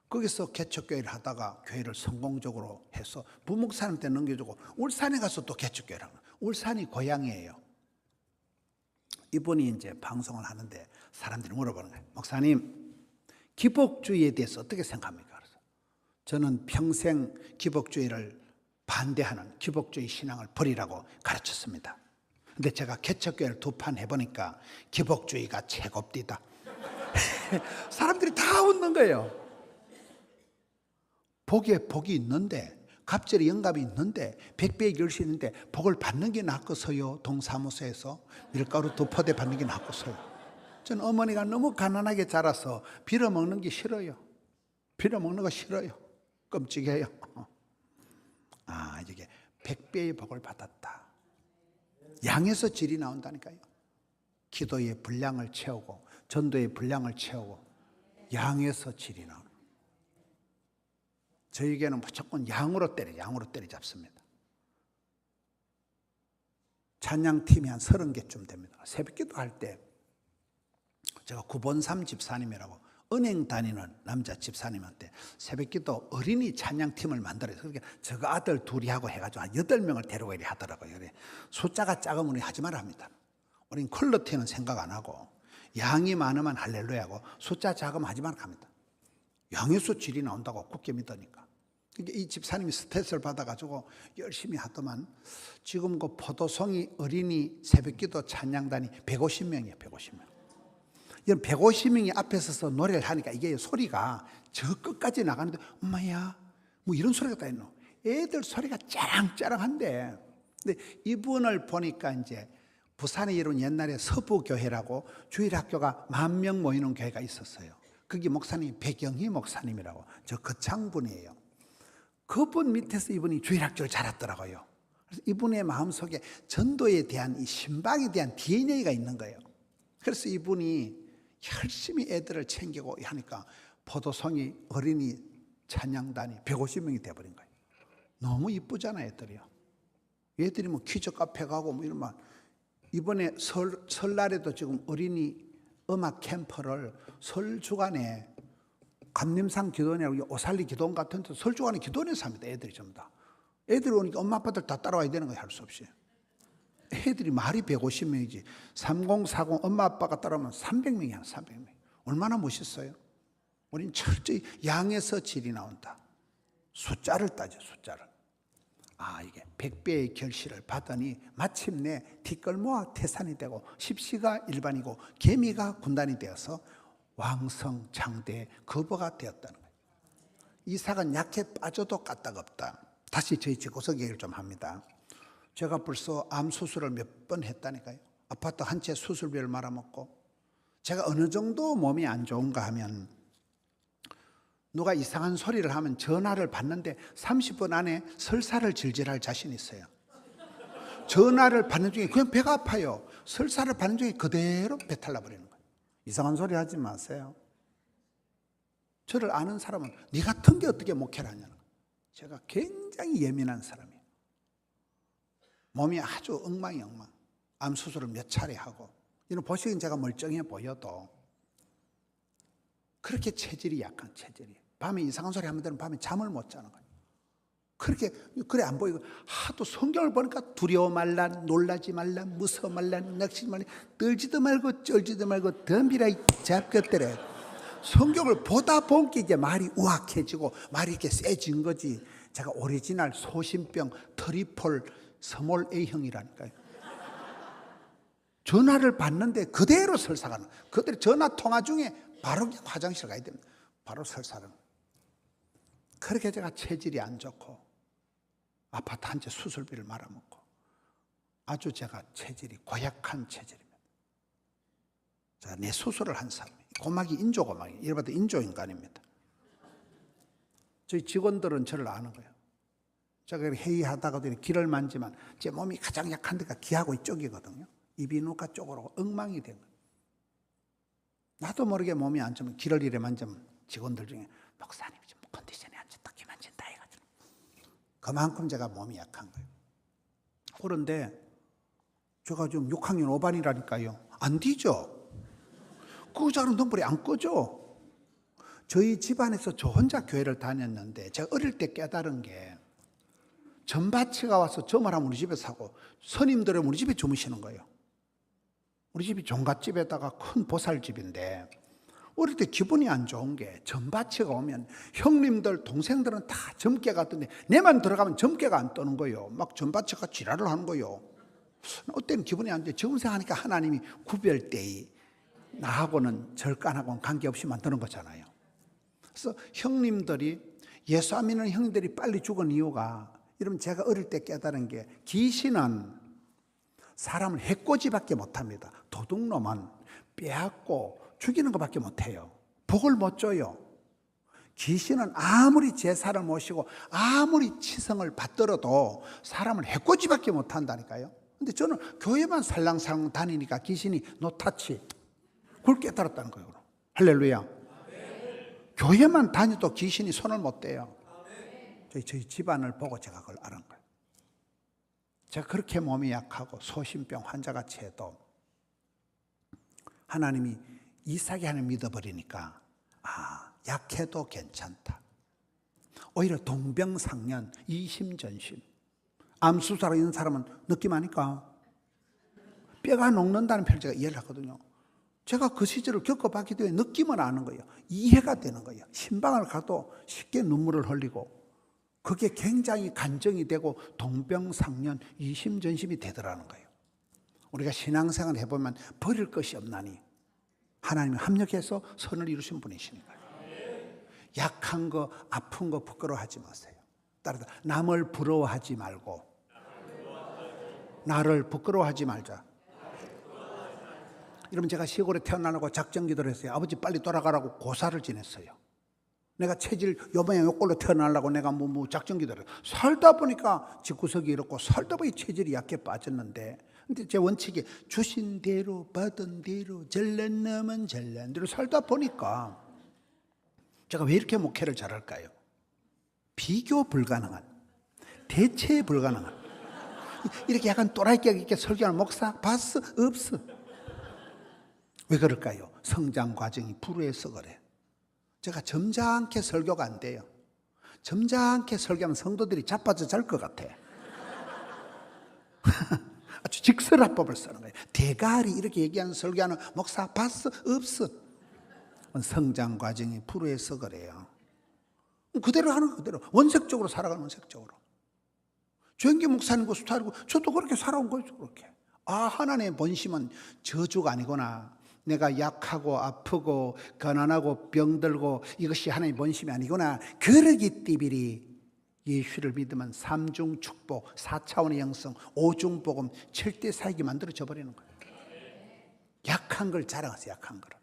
거기서 개척교회를 하다가 교회를 성공적으로 해서 부목사님한테 넘겨주고 울산에 가서 또 개척교회를 하는 거예요. 울산이 고향이에요. 이분이 이제 방송을 하는데 사람들이 물어보는 거예요. 목사님, 기복주의에 대해서 어떻게 생각합니까? 그래서 저는 평생 기복주의를 반대하는 기복주의 신앙을 버리라고 가르쳤습니다. 근데 제가 개척교회를 2판 해보니까 기복주의가 최고입니다. 사람들이 다 웃는 거예요. 복에 복이 있는데, 갑절에 영감이 있는데, 백배의 결실이 있는데 복을 받는 게 낫겠어요? 동사무소에서 밀가루 2포대 받는 게 낫겠어요? 저는 어머니가 너무 가난하게 자라서 빌어먹는 게 싫어요. 빌어먹는 거 싫어요. 끔찍해요. 아, 이게 백배의 복을 받았다. 양에서 질이 나온다니까요. 기도의 분량을 채우고 전도의 분량을 채우고 양에서 질이 나오는. 저에게는 무조건 양으로 때려잡습니다. 찬양팀이 한 30개쯤 됩니다. 새벽기도 할 때 제가 구본삼 집사님이라고 은행 다니는 남자 집사님한테 새벽기도 어린이 찬양팀을 만들어요. 그러니까 저거 아들 둘이 하고 해가지고 한 8명을 데리고 이렇게 하더라고요. 그래. 숫자가 작으면 우리 하지 말아 합니다. 우린 퀄리티는 생각 안 하고 양이 많으면 할렐루야고 숫자 작으면 하지 말아 합니다. 양에서 질이 나온다고 굳게 믿으니까. 그러니까 이 집사님이 스트레스를 받아가지고 열심히 하더만 지금 그 포도송이 어린이 새벽기도 찬양단이 150명이에요. 150명. 이런 150명이 앞에 서서 노래를 하니까 이게 소리가 저 끝까지 나가는데 엄마야 뭐 이런 소리가 다 있노. 애들 소리가 짜랑짜랑한데 근데 이분을 보니까 이제 부산에 이룬 옛날에 서부교회라고 주일학교가 10,000명 모이는 교회가 있었어요. 거기 목사님이 백영희 목사님이라고 저 거창분이에요. 그분 밑에서 이분이 주일학교를 자랐더라고요. 그래서 이분의 마음속에 전도에 대한 이 신방에 대한 DNA가 있는 거예요. 그래서 이분이 열심히 애들을 챙기고 하니까 포도송이 어린이 찬양단이 150명이 돼버린 거예요. 너무 이쁘잖아요, 애들이요. 애들이 뭐 퀴즈 카페 가고 뭐 이러면 이번에 설날에도 지금 어린이 음악 캠프를 설 주간에 감림산 기도원이라고 오살리 기도원 같은 데 설 주간에 기도원에서 합니다. 애들이 전부 다. 애들이 오니까 엄마 아빠들 다 따라와야 되는 거예요. 할 수 없이. 애들이 말이 150명이지 3040 엄마 아빠가 따라오면 300명이야. 300명. 얼마나 멋있어요. 우린 철저히 양에서 질이 나온다. 숫자를 따져 숫자를. 아, 이게 100배의 결실을 받으니 마침내 뒷걸모와 태산이 되고 십시가 일반이고 개미가 군단이 되어서 왕성 장대의 거부가 되었다는 거예요. 이삭은 약해 빠져도 까딱없다. 다시 저희 집구석 얘기를 좀 합니다. 제가 벌써 암 수술을 몇 번 했다니까요. 아파트 한 채 수술비를 말아먹고 제가 어느 정도 몸이 안 좋은가 하면 누가 이상한 소리를 하면 전화를 받는데 30분 안에 설사를 질질할 자신이 있어요. 전화를 받는 중에 그냥 배가 아파요. 설사를 받는 중에 그대로 배탈 나버리는 거예요. 이상한 소리 하지 마세요. 저를 아는 사람은 네 같은 게 어떻게 목회를 하냐는 거예요. 제가 굉장히 예민한 사람이에요. 몸이 아주 엉망이. 암 수술을 몇 차례 하고 이런 보시기엔 제가 멀쩡해 보여도 그렇게 체질이 약한 체질이에요. 밤에 이상한 소리 하면 밤에 잠을 못 자는 거예요. 그래 안 보이고 하도 성경을 보니까 두려워 말라, 놀라지 말라, 무서워 말라, 낚시 말라, 떨지도 말고 쩔지도 말고 덤비라 이 잡것들에. 성경을 보다 보니까 이제 말이 우악해지고 말이 이렇게 세진 거지. 제가 오리지널 소신병 트리플 스몰 A형이라니까요. 전화를 받는데 그대로 설사가는. 그들이 전화 통화 중에 바로 화장실 가야 됩니다. 바로 설사는. 그렇게 제가 체질이 안 좋고 아파트 한 채 수술비를 말아먹고 아주 제가 체질이 고약한 체질입니다. 자, 내 수술을 한 사람, 고막이 인조고막이, 이래봐도 인조인간입니다. 저희 직원들은 저를 아는 거예요. 제가 회의하다가도 귀를 만지면 제 몸이 가장 약한 데가 귀하고 이쪽이거든요. 이비인후과 쪽으로 엉망이 된 거예요. 나도 모르게 몸이 안 좋으면 귀를 이래 만지면 직원들 중에 목사님 좀 컨디션이 안 좋다, 귀 만진다 해가지고 그만큼 제가 몸이 약한 거예요. 그런데 제가 지금 6학년 5반이라니까요. 안 뒤져. 그 작은 등불이 안 꺼져. 저희 집안에서 저 혼자 교회를 다녔는데 제가 어릴 때 깨달은 게 전바치가 와서 점을 하면 우리 집에 사고 스님들은 우리 집에 주무시는 거예요. 우리 집이 종갓집에다가 큰 보살집인데 어릴 때 기분이 안 좋은 게 전바치가 오면 형님들 동생들은 다 점괘가 뜨는데 내만 들어가면 점괘가 안 뜨는 거예요. 막 전바치가 지랄을 하는 거예요. 어때는 기분이 안 좋아요. 지금 생각하니까 하나님이 구별되이 나하고는 절간하고는 관계없이 만드는 거잖아요. 그래서 형님들이 예수 안 믿는 형님들이 빨리 죽은 이유가 여러분 제가 어릴 때 깨달은 게 귀신은 사람을 해코지밖에 못합니다. 도둑놈은 빼앗고 죽이는 것밖에 못해요. 복을 못 줘요. 귀신은 아무리 제사를 모시고 아무리 치성을 받들어도 사람을 해코지밖에 못한다니까요. 근데 저는 교회만 살랑살랑 다니니까 귀신이 노타치 그걸 깨달았다는 거예요. 할렐루야. 교회만 다녀도 귀신이 손을 못 대요. 저희 집안을 보고 제가 그걸 알은 거예요. 제가 그렇게 몸이 약하고 소심병 환자같이 해도 하나님이 이삭이 하나님 믿어버리니까 약해도 괜찮다. 오히려 동병상련, 이심전심. 암수사로 있는 사람은 느낌 아니까 뼈가 녹는다는 표현을 제가 이해를 하거든요. 제가 그 시절을 겪어봤기 때문에 느낌은 아는 거예요. 이해가 되는 거예요. 신방을 가도 쉽게 눈물을 흘리고 그게 굉장히 간정이 되고 동병상련, 이심전심이 되더라는 거예요. 우리가 신앙생활을 해보면 버릴 것이 없나니 하나님이 합력해서 선을 이루신 분이시니까요. 약한 거, 아픈 거 부끄러워하지 마세요. 따라서 남을 부러워하지 말고 나를 부끄러워하지 말자. 여러분 제가 시골에 태어나려고 작정기도를 했어요. 아버지 빨리 돌아가라고 고사를 지냈어요. 내가 체질 요 모양 요 꼴로 태어나려고 내가 뭐 작정기도를 했어요. 살다 보니까 집구석이 이렇고 살다 보니 체질이 약해 빠졌는데 근데 제 원칙이 주신 대로 받은 대로 전란 놈은 전란 대로 살다 보니까 제가 왜 이렇게 목회를 잘할까요? 비교 불가능한, 대체 불가능한 이렇게 약간 또라이격 있게 설교하는 목사 봤어? 없어. 왜 그럴까요? 성장 과정이 불우해서 그래. 제가 점잖게 설교가 안 돼요. 점잖게 설교하면 성도들이 자빠져 잘 것 같아. 아주 직설화법을 쓰는 거예요. 대가리 이렇게 얘기하는 설교하는 목사 봤어? 없어. 성장 과정이 불우해서 그래요. 그대로 하는 거 그대로. 원색적으로 살아가는 원색적으로. 조영기 목사님과 스타일이고 저도 그렇게 살아온 거죠. 그렇게. 하나님의 본심은 저주가 아니구나. 내가 약하고 아프고 가난하고 병들고 이것이 하나님의 본심이 아니구나. 그러기 띠비리 예수를 믿으면 3중 축복, 4차원의 영성, 5중 복음, 7대 사역이 만들어져 버리는 거예요. 약한 걸 자랑하세요. 약한 거를.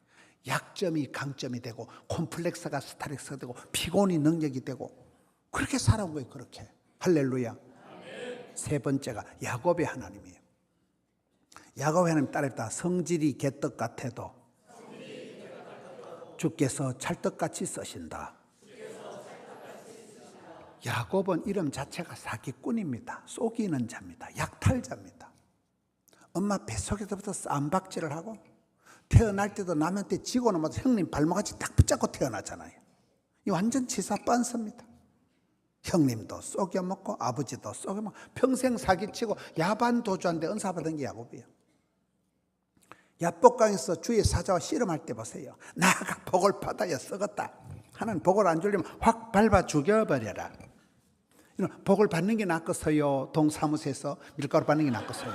약점이 강점이 되고 콤플렉스가 스트레스가 되고 피곤이 능력이 되고 그렇게 살아온 거예요. 그렇게. 할렐루야. 세 번째가 야곱의 하나님이에요. 야곱의 하나님 따르다 성질이 개떡 같아도 주께서 찰떡같이 쓰신다. 야곱은 이름 자체가 사기꾼입니다. 속이는 자입니다. 약탈자입니다. 엄마 뱃속에서부터 쌈박질을 하고 태어날 때도 남한테 지고 넘어서 형님 발목같이 딱 붙잡고 태어나잖아요. 이 완전 치사 빤스입니다. 형님도 속여먹고 아버지도 속여먹고 평생 사기치고 야반 도주한데 은사받은 게 야곱이에요. 야복강에서 주의 사자와 씨름할 때 보세요. 나가 복을 받아야 썩었다. 하나님 복을 안 주려면 확 밟아 죽여버려라. 복을 받는 게 낫겠어요? 동사무소에서 밀가루 받는 게 낫겠어요?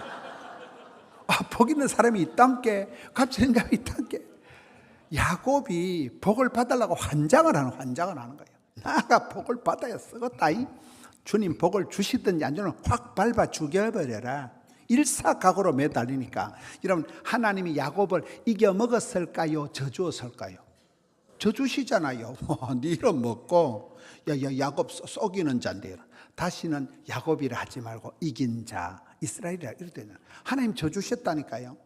복 있는 사람이 있단 게 갑자기 생각이 있단 게 야곱이 복을 받으려고 환장을 하는 거예요. 나가 복을 받아야 썩었다. 주님 복을 주시든지 안 주는 확 밟아 죽여버려라. 일사각오로 매달리니까. 여러분, 하나님이 야곱을 이겨 먹었을까요? 저주었을까요? 저주시잖아요. 네 이름 먹고 야 야곱 속이는 자인데 다시는 야곱이라 하지 말고 이긴 자 이스라엘이라 이러더니 하나님 저주셨다니까요.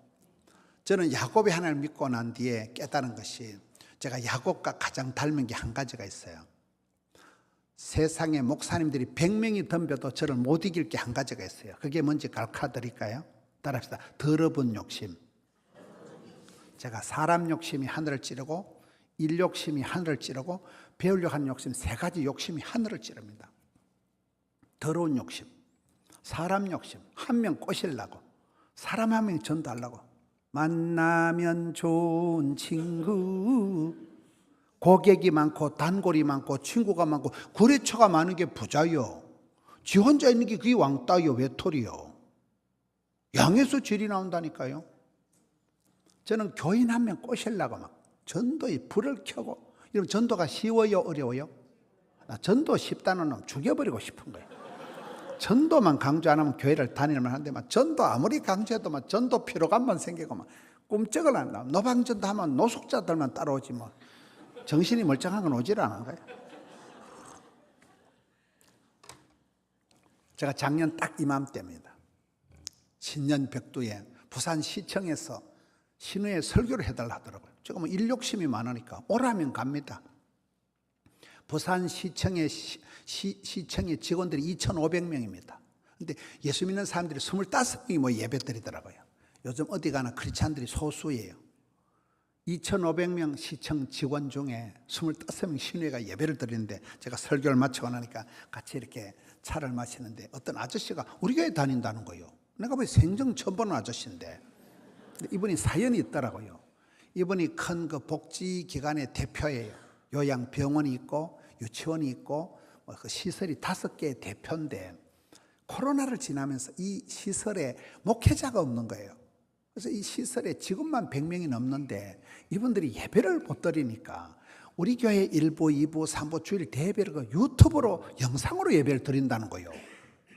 저는 야곱이 하나님을 믿고 난 뒤에 깨달은 것이, 제가 야곱과 가장 닮은 게 한 가지가 있어요. 세상에 목사님들이 100명이 덤벼도 저를 못 이길 게 한 가지가 있어요. 그게 뭔지 가르쳐드릴까요? 따라합시다. 더러운 욕심. 제가 사람 욕심이 하늘을 찌르고, 일 욕심이 하늘을 찌르고, 배우려고 하는 욕심, 세 가지 욕심이 하늘을 찌릅니다. 더러운 욕심, 사람 욕심, 한 명 꼬시려고, 사람 한 명 전도하려고, 만나면 좋은 친구, 고객이 많고 단골이 많고 친구가 많고 거래처가 많은 게 부자요. 지 혼자 있는 게 그게 왕따요. 외톨이요. 양에서 질이 나온다니까요. 저는 교인 한 명 꼬시려고 막 전도에 불을 켜고, 이러면 전도가 쉬워요? 어려워요? 나 전도 쉽다는 놈 죽여버리고 싶은 거예요. 전도만 강조 안 하면 교회를 다니면 하는데, 막 전도 아무리 강조해도 막 전도 피로감만 생기고 막 꿈쩍을 안 나와. 노방전도 하면 노숙자들만 따라오지 뭐 정신이 멀쩡한 건 오질 않은 거예요. 제가 작년 딱 이맘때입니다. 신년 벽두에 부산시청에서 신우에 설교를 해달라 하더라고요. 제가 뭐 일욕심이 많으니까 오라면 갑니다. 부산시청의 시청의 직원들이 2,500명입니다. 근데 예수 믿는 사람들이 25명이 뭐 예배 드리더라고요. 요즘 어디 가나 크리스찬들이 소수예요. 2,500명 시청 직원 중에 25명 신우회가 예배를 드리는데, 제가 설교를 마치고 나니까 같이 이렇게 차를 마시는데 어떤 아저씨가 우리 교회 다닌다는 거예요. 내가 왜 생전 처음 보는 아저씨인데, 이분이 사연이 있더라고요. 이분이 큰 그 복지기관의 대표예요. 요양병원이 있고 유치원이 있고 그 시설이 5개의 대표인데, 코로나를 지나면서 이 시설에 목회자가 없는 거예요. 그래서 이 시설에 직원만 100명이 넘는데 이분들이 예배를 못 드리니까 우리 교회 1부, 2부, 3부 주일 대예배를 그 유튜브로 영상으로 예배를 드린다는 거예요.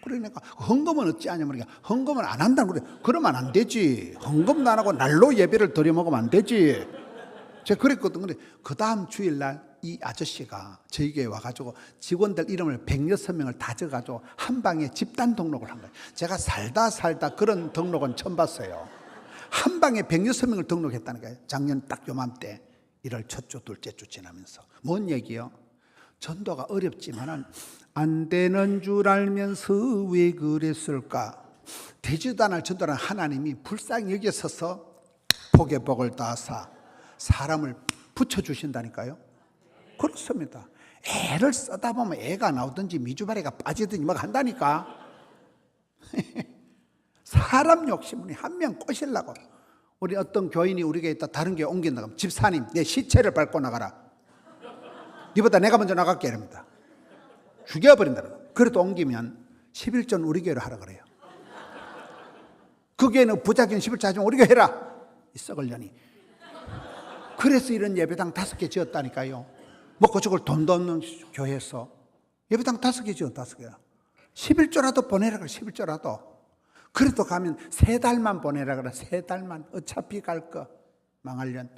그러니까 헌금은 어찌 하냐면, 헌금은 안 한다는 거예요. 그러면 안 되지. 헌금도 안 하고 날로 예배를 드려 먹으면 안 되지. 제가 그랬거든. 근데 그 다음 주일날 이 아저씨가 저희 교회에 와가지고 직원들 이름을 106명을 다 적어가지고 한 방에 집단 등록을 한 거예요. 제가 살다 그런 등록은 처음 봤어요. 한 방에 106명을 등록했다는 거예요. 작년 딱 요맘때 1월 첫 주, 둘째 주 지나면서. 뭔 얘기요? 전도가 어렵지만은 안 되는 줄 알면서 왜 그랬을까? 되지도 않을 전도는 하나님이 불쌍히 여기서서 복의 복을 다하사 사람을 붙여주신다니까요. 그렇습니다. 애를 쓰다 보면 애가 나오든지 미주발이가 빠지든지 막 한다니까. 사람 욕심은 한 명 꼬시려고. 우리 어떤 교인이 우리 교회에 있다 다른 교회 옮긴다 그러면, 집사님 내 시체를 밟고 나가라. 니보다 내가 먼저 나갈게 이럽니다. 죽여버린다. 그래도 옮기면 11전 우리 교회로 하라 그래요. 그 교회는 부자기는 11조 하지만 우리 교회 해라. 이 썩을려니. 그래서 이런 예배당 5개 지었다니까요. 먹고 죽을 돈도 없는 교회에서 예배당 5개 지어 5개야. 11조라도 보내라 그래. 11조라도. 그래도 가면 3달만 보내라 그래. 3달만. 어차피 갈 거. 망할련.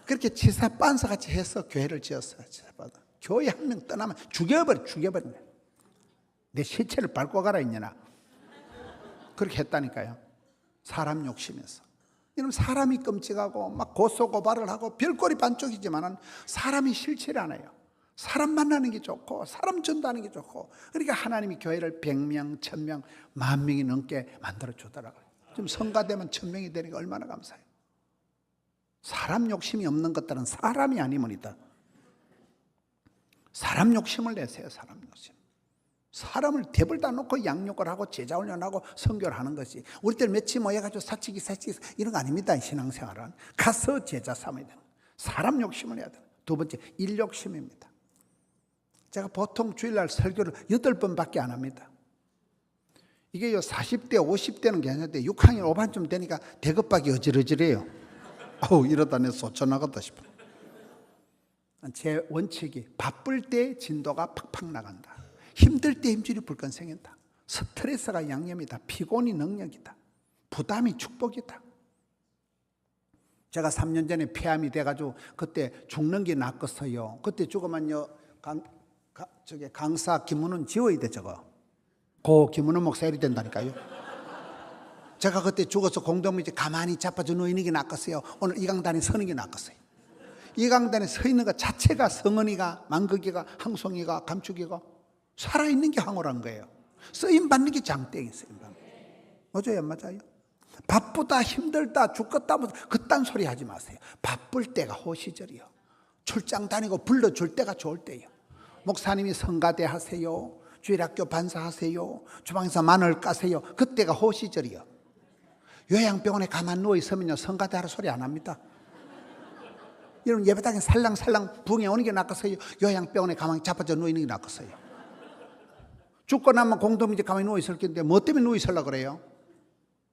그렇게 지사 빤서같이 해서 교회를 지었어요. 교회 한 명 떠나면 죽여버려. 내 시체를 밟고 가라 있냐나. 그렇게 했다니까요. 사람 욕심에서. 이런 사람이 끔찍하고 막 고소고발을 하고 별꼴이 반쪽이지만은 사람이 싫지를 않아요. 사람 만나는 게 좋고 사람 전도하는 게 좋고, 그러니까 하나님이 교회를 100명, 1000명, 10,000명이 넘게 만들어 주더라고요. 지금 성가되면 1000명이 되니까 얼마나 감사해요. 사람 욕심이 없는 것들은 사람이 아니면이다. 사람 욕심을 내세요. 사람 욕심. 사람을 대불다 놓고 양육을 하고 제자 훈련하고 선교를 하는 것이, 우리 때 며칠 모여가지고 사치기 이런 거 아닙니다. 신앙생활은 가서 제자 삼아야 되는, 사람 욕심을 해야 되는. 두 번째, 일 욕심입니다. 제가 보통 주일날 설교를 8번밖에 안 합니다. 이게 40대 50대는 괜찮은데 6학년 5반쯤 되니까 대급박이 어질어질해요. 어우, 이러다 내 소쳐 나갔다 싶어. 제 원칙이 바쁠 때 진도가 팍팍 나간다. 힘들 때 힘줄이 불끈 생긴다. 스트레스가 양념이다. 피곤이 능력이다. 부담이 축복이다. 제가 3년 전에 폐암이 돼가지고 그때 죽는 게 낫겠어요. 그때 죽으면요 강사 김문은 지워야 돼 저거. 고 김문은 목사 이리 된다니까요. 제가 그때 죽어서 공동묘지 가만히 자빠져 누워있는 게 낫겠어요. 오늘 이 강단에 서는 게 낫겠어요. 이 강단에 서 있는 것 자체가 성은이가 만극이가 항송이가 감축이가 살아있는 게 황홀한 거예요. 쓰임 받는 게 장땡이 쓰임 받는 맞아요 안 맞아요? 바쁘다 힘들다 죽겠다 그딴 소리 하지 마세요. 바쁠 때가 호시절이요. 출장 다니고 불러줄 때가 좋을 때예요. 목사님이 성가대 하세요. 주일학교 반사하세요. 주방에서 마늘 까세요. 그때가 호시절이요. 요양병원에 가만 누워있으면요 성가대 하라 소리 안 합니다. 여러분 예배당에 살랑살랑 부흥에 오는 게 낫겠어요? 요양병원에 가만히 자빠져 누워있는 게 낫겠어요? 죽고 나면 공동묘지 가만히 누워있을 텐데 뭐 때문에 누워있으려고 그래요?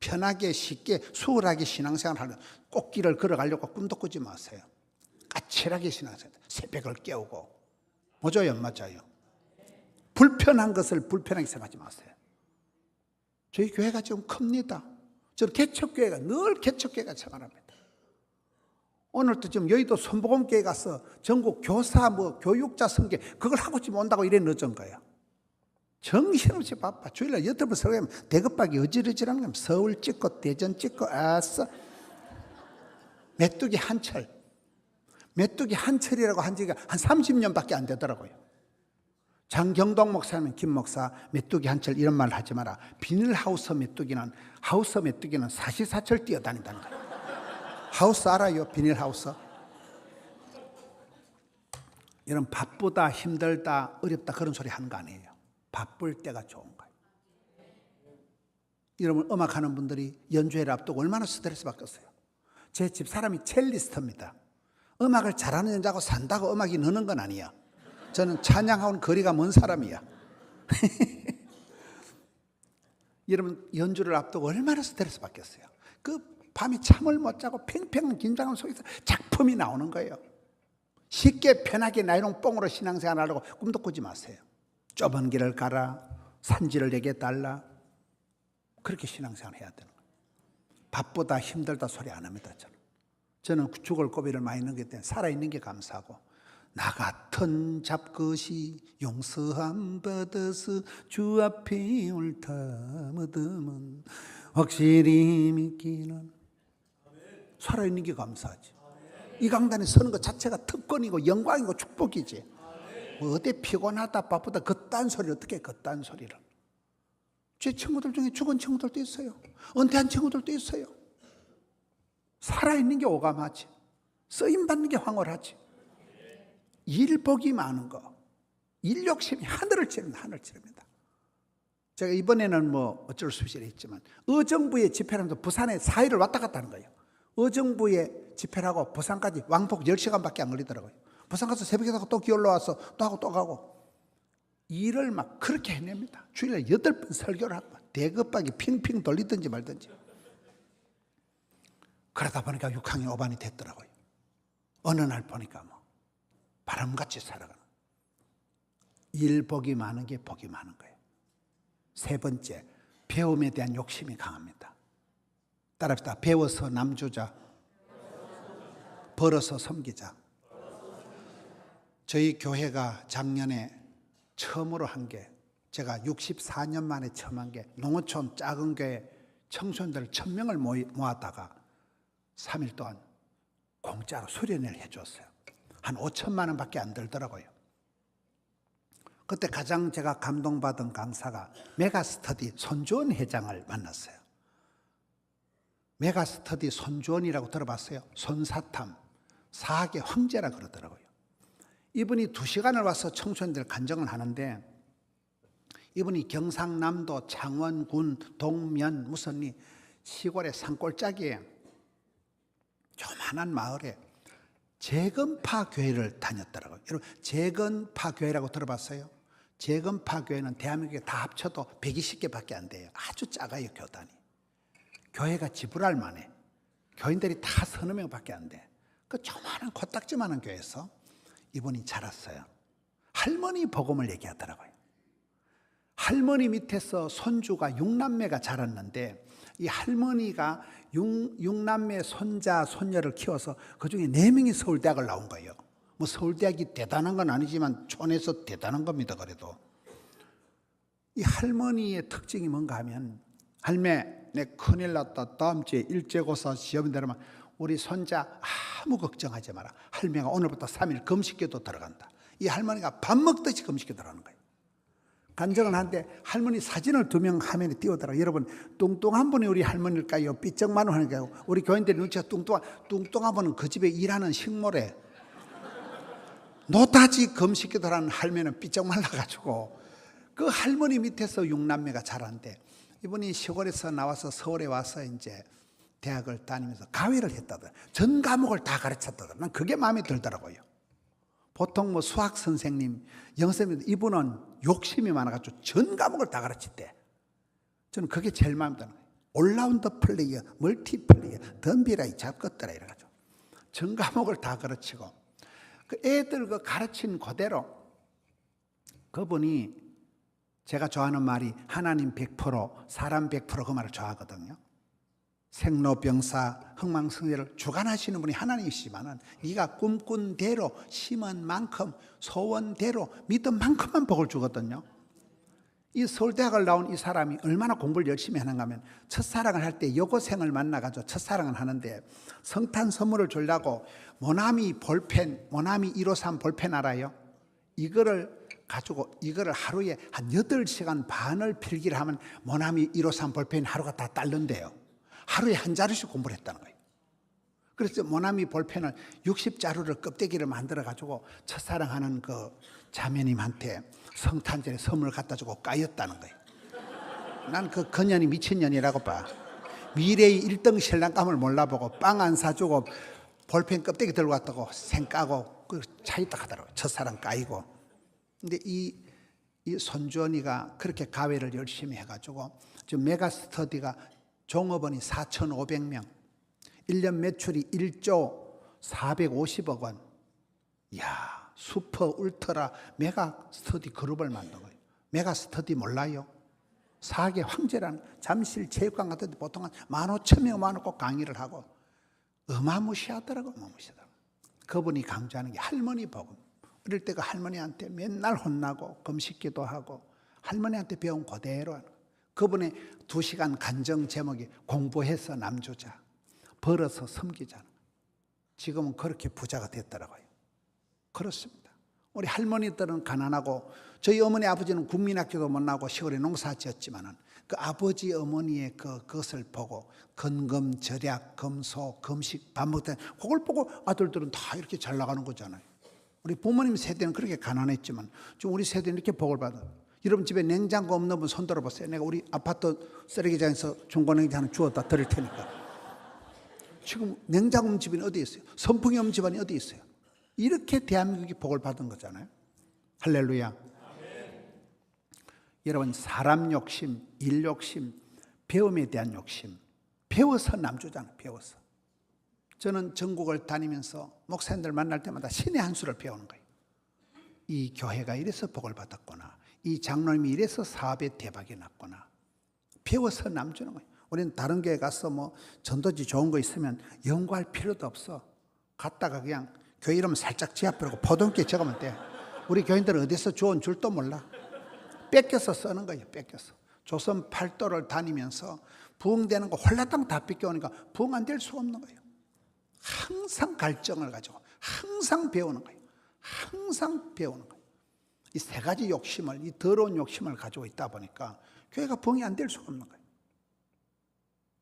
편하게 쉽게 수월하게 신앙생활 하려고 꽃길을 걸어가려고 꿈도 꾸지 마세요. 까칠하게 신앙생활 새벽을 깨우고 맞아요 안 맞아요? 불편한 것을 불편하게 생각하지 마세요. 저희 교회가 지금 큽니다. 저는 개척교회가 늘 개척교회가 생활합니다. 오늘도 지금 여의도 손보검교회 가서 전국 교사 교육자 선교 그걸 하고 지금 온다고 이래 늦은 거예요. 정신없이 바빠. 주일날 8번 설교하면 대급박이 어지러지라는 거예요. 서울 찍고 대전 찍고 아싸 메뚜기 한철. 메뚜기 한철이라고 한 지가 한 30년밖에 안 되더라고요. 장경동 목사님 김 목사 메뚜기 한철 이런 말 하지 마라. 비닐하우스 메뚜기는 사시사철 뛰어다닌다는 거예요. 하우스 알아요? 비닐하우스. 이런 바쁘다 힘들다 어렵다 그런 소리 하는 거 아니에요. 바쁠 때가 좋은 거예요. 여러분 음악하는 분들이 연주회를 앞두고 얼마나 스트레스 받겠어요. 제 집 사람이 첼리스트입니다. 음악을 잘하는 여자고 산다고 음악이 느는 건 아니야. 저는 찬양하고는 거리가 먼 사람이야. 여러분 연주를 앞두고 얼마나 스트레스 받겠어요. 그 밤에 잠을 못 자고 팽팽한 긴장감 속에서 작품이 나오는 거예요. 쉽게 편하게 나이롱 뽕으로 신앙생활 하려고 꿈도 꾸지 마세요. 좁은 길을 가라. 산지를 내게 달라. 그렇게 신앙생활 해야 되는 거예요. 바쁘다 힘들다 소리 안 합니다. 저는 죽을 고비를 많이 넘기 때문에 살아있는 게 감사하고 나 같은 잡것이 용서함 받아서 주 앞에 옳다 믿음은 확실히 믿기는 살아있는 게 감사하지. 이 강단에 서는 것 자체가 특권이고 영광이고 축복이지. 뭐 어디 피곤하다 바쁘다 그딴 소리를 어떻게 해, 그딴 소리를. 제 친구들 중에 죽은 친구들도 있어요. 은퇴한 친구들도 있어요. 살아있는 게 오감하지. 쓰임받는 게 황홀하지. 일복이 많은 거. 일 욕심이 하늘을 찌릅니다. 하늘을 찌릅니다. 제가 이번에는 뭐 어쩔 수 없이 했지만 의정부의 집회라면서 부산에 4일을 왔다 갔다 하는 거예요. 의정부의 집회라고 부산까지 왕복 10시간밖에 안 걸리더라고요. 부산 가서 새벽에 가고 또 기올러 와서 또 하고 또 가고 일을 막 그렇게 해냅니다. 주일에 8번 설교를 하고 대급박이 핑핑 돌리든지 말든지. 그러다 보니까 6학년 5반이 됐더라고요. 어느 날 보니까 뭐 바람같이 살아가는 일 복이 많은 게 복이 많은 거예요. 세 번째, 배움에 대한 욕심이 강합니다. 따라합시다. 배워서 남주자, 벌어서 섬기자. 저희 교회가 작년에 처음으로 한 게 제가 64년 만에 처음 한 게 농어촌 작은 교회 청소년들 1000명을 모았다가 3일 동안 공짜로 수련회를 해줬어요. 한 5천만 원밖에 안 들더라고요. 그때 가장 제가 감동받은 강사가 메가스터디 손주원 회장을 만났어요. 메가스터디 손주원이라고 들어봤어요? 손사탐, 사학의 황제라 그러더라고요. 이분이 2시간을 와서 청소년들 간증을 하는데 이분이 경상남도 창원군 동면 무슨 시골의 산골짜기에 조만한 마을에 재건파 교회를 다녔더라고요. 여러분 재건파 교회라고 들어봤어요? 재건파 교회는 대한민국에 다 합쳐도 120개밖에 안 돼요. 아주 작아요 교단이. 교회가 지불할 만해. 교인들이 다 서너 명밖에 안 돼. 그 조만한 코딱지만한 교회에서 이분이 자랐어요. 할머니 복음을 얘기하더라고요. 할머니 밑에서 손주가 6남매가 자랐는데 이 할머니가 6남매 손자, 손녀를 키워서 그중에 4명이 서울대학을 나온 거예요. 뭐 서울대학이 대단한 건 아니지만 촌에서 대단한 겁니다. 그래도 이 할머니의 특징이 뭔가 하면, 할매 내 큰일 났다, 다음 주에 일제고사 시험이 되면 우리 손자 아무 걱정하지 마라. 할매가 오늘부터 3일 금식기도 들어간다. 이 할머니가 밥 먹듯이 금식기 들어가는 거예요. 간증을 하는데 할머니 사진을 2명 화면에 띄우더라고요. 여러분, 뚱뚱한 분이 우리 할머니일까요? 삐쩍만 하니까요. 우리 교인들이 눈치가 뚱뚱한 분은 그 집에 일하는 식모래. 노다지 금식기도라는 할매는 삐쩍 말라가지고 그 할머니 밑에서 6남매가 자란데, 이분이 시골에서 나와서 서울에 와서 이제 대학을 다니면서 가회를 했다더라. 전 과목을 다 가르쳤다더라. 난 그게 마음에 들더라고요. 보통 뭐 수학 선생님, 영어 선생님, 이분은 욕심이 많아가지고 전 과목을 다 가르쳤대. 저는 그게 제일 마음에 드는 거예요. 올라운드 플레이어, 멀티 플레이어, 덤비라이 잡것더라 이래가지고 전 과목을 다 가르치고, 그 애들 그 가르친 그대로 그분이, 제가 좋아하는 말이 하나님 100%, 사람 100% 그 말을 좋아하거든요. 생로병사, 흥망성쇠를 주관하시는 분이 하나님이시지만은 네가 꿈꾼 대로, 심은 만큼, 소원대로, 믿은 만큼만 복을 주거든요. 이 서울대학을 나온 이 사람이 얼마나 공부를 열심히 하는가 하면, 첫사랑을 할 때 여고생을 만나가지고 첫사랑을 하는데 성탄 선물을 주려고 모나미 볼펜, 모나미 153 볼펜 알아요? 이거를 가지고 이거를 하루에 한 8시간 반을 필기를 하면 모나미 153 볼펜 하루가 다 딸린대요. 하루에 한 자루씩 공부를 했다는 거예요. 그래서 모나미 볼펜을 60자루를 껍데기를 만들어 가지고 첫사랑하는 그 자매님한테 성탄절에 선물 갖다 주고 까였다는 거예요. 난 그 그년이 미친년이라고 봐. 미래의 1등 신랑감을 몰라보고 빵 안 사주고 볼펜 껍데기 들고 왔다고 생까고 그 차있다 하더라고요. 첫사랑 까이고. 근데 이 손주언이가 그렇게 가회를 열심히 해가지고 지금 메가스터디가 종업원이 4,500명, 1년 매출이 1조 450억 원. 이야, 슈퍼 울트라 메가스터디 그룹을 만든 거예요. 메가스터디 몰라요? 4개 황제라는 잠실 체육관 같은 데 보통 한 15,000명 모아놓고 강의를 하고 어마무시하더라고. 어마무시하더라고. 그분이 강조하는 게 할머니 복음. 어릴 때 그 할머니한테 맨날 혼나고 금식기도 하고 할머니한테 배운 그대로 하는 거예요. 그분의 2시간 간증 제목이 공부해서 남주자, 벌어서 섬기자. 지금은 그렇게 부자가 됐더라고요. 그렇습니다. 우리 할머니들은 가난하고 저희 어머니 아버지는 국민학교도 못 나오고 시골에 농사 지었지만은 그 아버지 어머니의 그것을 보고 건금, 절약, 금소, 금식, 밥 먹다 그걸 보고 아들들은 다 이렇게 잘 나가는 거잖아요. 우리 부모님 세대는 그렇게 가난했지만 지금 우리 세대는 이렇게 복을 받아. 여러분 집에 냉장고 없는 분 손 들어보세요. 내가 우리 아파트 쓰레기장에서 중고냉장 하나 주웠다 드릴 테니까. 지금 냉장고 없는 집이 어디 있어요? 선풍기 없는 집안이 어디 있어요? 이렇게 대한민국이 복을 받은 거잖아요. 할렐루야. 여러분, 사람 욕심, 일 욕심, 배움에 대한 욕심, 배워서 남주잖아요. 배워서. 저는 전국을 다니면서 목사님들 만날 때마다 신의 한 수를 배우는 거예요. 이 교회가 이래서 복을 받았구나. 이 장로님이 이래서 사업에 대박이 났구나. 배워서 남주는 거예요. 우리는 다른 교회 가서 뭐 전도지 좋은 거 있으면 연구할 필요도 없어. 갔다가 그냥 교회 이름 살짝 지압하고 포동기에 적으면 돼. 우리 교인들은 어디서 좋은 줄도 몰라. 뺏겨서 쓰는 거예요. 뺏겨서. 조선 팔도를 다니면서 부흥되는 거 홀라당 다 뺏겨오니까 부흥 안 될 수가 없는 거예요. 항상 갈증을 가지고 항상 배우는 거예요. 항상 배우는 거예요. 이 세 가지 욕심을, 이 더러운 욕심을 가지고 있다 보니까 교회가 부흥이 안 될 수가 없는 거예요.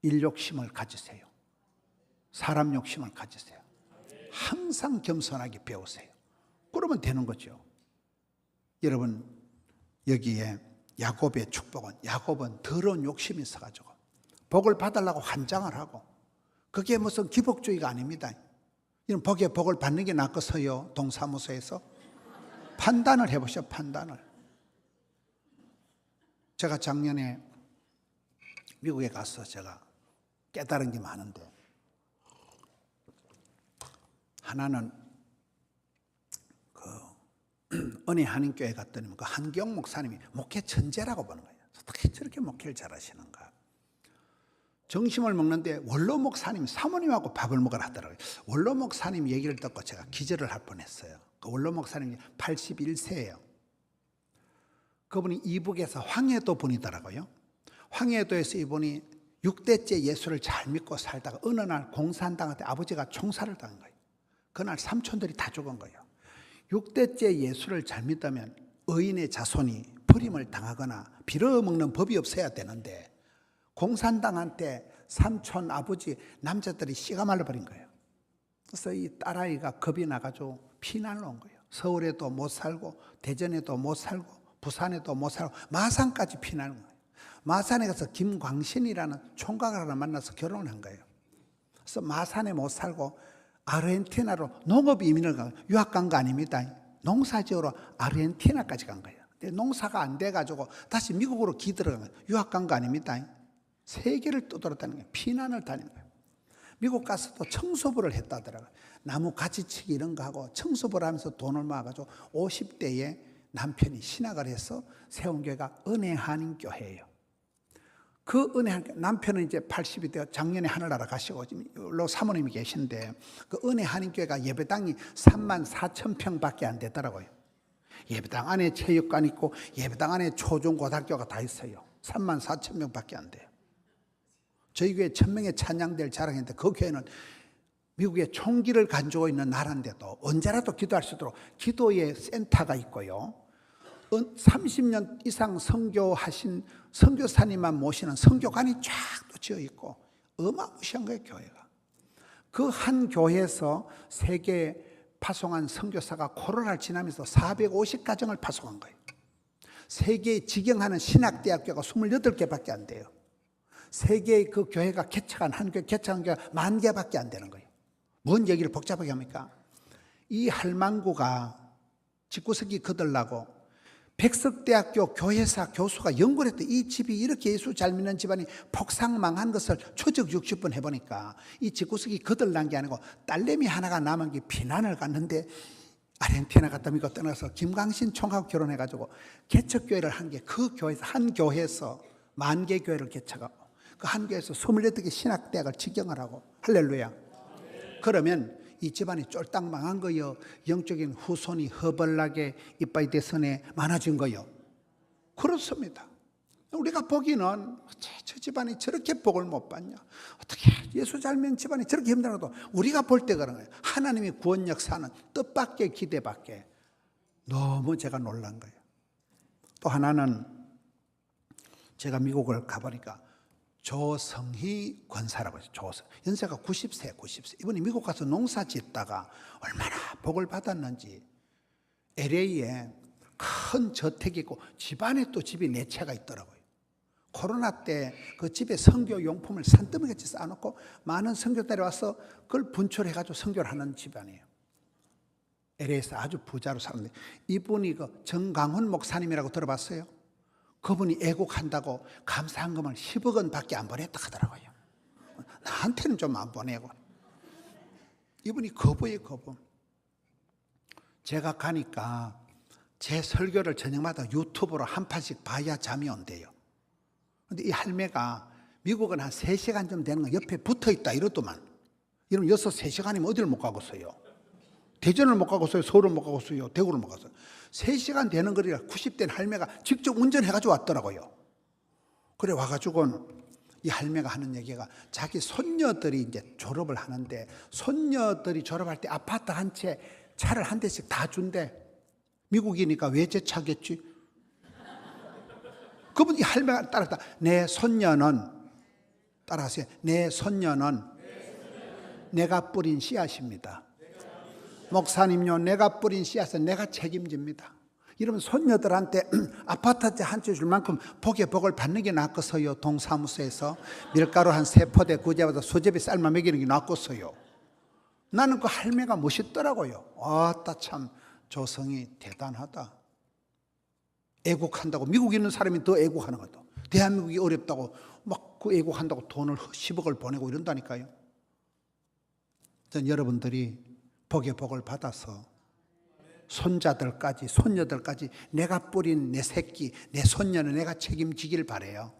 일 욕심을 가지세요. 사람 욕심을 가지세요. 항상 겸손하게 배우세요. 그러면 되는 거죠. 여러분, 여기에 야곱의 축복은, 야곱은 더러운 욕심이 있어가지고 복을 받으려고 환장을 하고, 그게 무슨 기복주의가 아닙니다. 이런 복을 받는 게 낫겠어요? 동사무소에서 판단을 해보시오. 판단을. 제가 작년에 미국에 가서 제가 깨달은 게 많은데, 하나는 그 은혜 한인교회 갔더니 그 한경 목사님이 목회 천재라고 보는 거예요. 어떻게 저렇게 목회를 잘하시는가. 점심을 먹는데 원로 목사님 사모님하고 밥을 먹으라 하더라고요. 원로 목사님 얘기를 듣고 제가 기절을 할 뻔했어요. 그 원로 목사님이 81세예요. 그분이 이북에서 황해도 분이더라고요. 황해도에서 이분이 6대째 예수를 잘 믿고 살다가 어느 날 공산당한테 아버지가 총살을 당한 거예요. 그날 삼촌들이 다 죽은 거예요. 6대째 예수를 잘 믿다면 의인의 자손이 버림을 당하거나 빌어먹는 법이 없어야 되는데 공산당한테 삼촌 아버지 남자들이 씨가 말라버린 거예요. 그래서 이 딸아이가 겁이 나가지고 피난을 온 거예요. 서울에도 못 살고 대전에도 못 살고 부산에도 못 살고 마산까지 피난을 온 거예요. 마산에 가서 김광신이라는 총각을 하나 만나서 결혼을 한 거예요. 그래서 마산에 못 살고 아르헨티나로 농업 이민을 간 거예요. 유학 간 거 아닙니다. 농사지으러 아르헨티나까지 간 거예요. 근데 농사가 안 돼가지고 다시 미국으로 기들어간 거예요. 유학 간 거 아닙니다. 세계를 떠돌았다는 거예요. 피난을 다닌 거예요. 미국 가서도 청소부를 했다더라고요. 나무 가지치기 이런 거 하고 청소부를 하면서 돈을 모아가지고 50대에 남편이 신학을 해서 세운 교회가 은혜 한인교회예요. 그 은혜 한인교회, 남편은 이제 80이 되어 작년에 하늘나라 가시고 지금 사모님이 계신데 그 은혜 한인교회가 예배당이 34,000평밖에 안 되더라고요. 예배당 안에 체육관 있고 예배당 안에 초중고등학교가 다 있어요. 34,000명밖에 안 돼요. 저희 교회 1,000명의 찬양대를 자랑했는데 그 교회는 미국의 총기를 가지고 있는 나라인데도 언제라도 기도할 수 있도록 기도의 센터가 있고요. 30년 이상 선교하신 선교사님만 모시는 선교관이 쫙 또 지어 있고 어마무시한 거예요, 교회가. 그 한 교회에서 세계 파송한 선교사가 코로나를 지나면서 450가정을 파송한 거예요. 세계에 직영하는 신학대학교가 28개밖에 안 돼요. 세계의 그 교회가 개척한 한 교회, 개척한 교회가 10,000개밖에 안 되는 거예요. 뭔 얘기를 복잡하게 합니까? 이 할망구가 집구석이 거들라고 백석대학교 교회사 교수가 연구를 했대. 이 집이 이렇게 예수 잘 믿는 집안이 폭삭망한 것을 추적 60분 해보니까 이 집구석이 거들난 게 아니고 딸내미 하나가 남은 게 피난을 갔는데 아르헨티나 갔다 미국 떠나서 김광신 총하고 결혼해가지고 개척교회를 한 게 그 교회에서 한 교회에서 10,000개 교회를 개척하고 그 한 교회에서 28개 신학대학을 직영을 하고 할렐루야. 그러면 이 집안이 쫄딱 망한 거요. 영적인 후손이 허벌나게 이빠이 대선에 많아진 거요. 그렇습니다. 우리가 보기는 저 집안이 저렇게 복을 못 받냐. 어떻게 예수 잘 믿는 집안이 저렇게 힘들어도 우리가 볼 때 그런 거예요. 하나님의 구원 역사는 뜻밖의 기대밖에. 너무 제가 놀란 거예요. 또 하나는 제가 미국을 가보니까 조성희 권사라고 해서 연세가 90세. 이분이 미국 가서 농사 짓다가 얼마나 복을 받았는지 LA에 큰 저택이 있고 집안에 또 집이 4채가 있더라고요. 코로나 때 그 집에 선교 용품을 산더미같이 쌓아놓고 많은 선교딸이 와서 그걸 분출해가지고 선교를 하는 집안이에요. LA에서 아주 부자로 사는데 이분이 그 정강훈 목사님이라고 들어봤어요? 그분이 애국한다고 감사한금을 10억 원밖에 안 보냈다 하더라고요. 나한테는 좀 안 보내고. 이분이 거부예요, 거부. 제가 가니까 제 설교를 저녁마다 유튜브로 한 판씩 봐야 잠이 온대요. 근데 이 할매가 미국은 한 3시간 좀 되는 거 옆에 붙어 있다 이러더만. 이러면 3시간이면 어디를 못 가겠어요? 대전을 못 가겠어요? 서울을 못 가겠어요? 대구를 못 가겠어요? 3시간 되는 거리라 90대 할매가 직접 운전해가지고 왔더라고요. 그래 와가지고 이 할매가 하는 얘기가 자기 손녀들이 이제 졸업을 하는데 손녀들이 졸업할 때 아파트 한 채 차를 한 대씩 다 준대. 미국이니까 외제차겠지. 그분 이 할매가 따랐다. 내 손녀는 따라하세요. 내 손녀는 내가 뿌린 씨앗입니다. 목사님요, 내가 뿌린 씨앗은 내가 책임집니다. 이러면 손녀들한테 아파트 한 채 줄 만큼 복의 복을 받는 게 낫겠어요. 동사무소에서 밀가루 한 3포대 구제받아 수제비 삶아 먹이는 게 낫겠어요. 나는 그 할매가 멋있더라고요. 아따 참 조성이 대단하다. 애국한다고 미국에 있는 사람이 더 애국하는 것도 대한민국이 어렵다고 막 그 애국한다고 돈을 10억을 보내고 이런다니까요. 전 여러분들이 복의 복을 받아서 손자들까지 손녀들까지 내가 뿌린 내 새끼, 내 손녀는 내가 책임지길 바래요.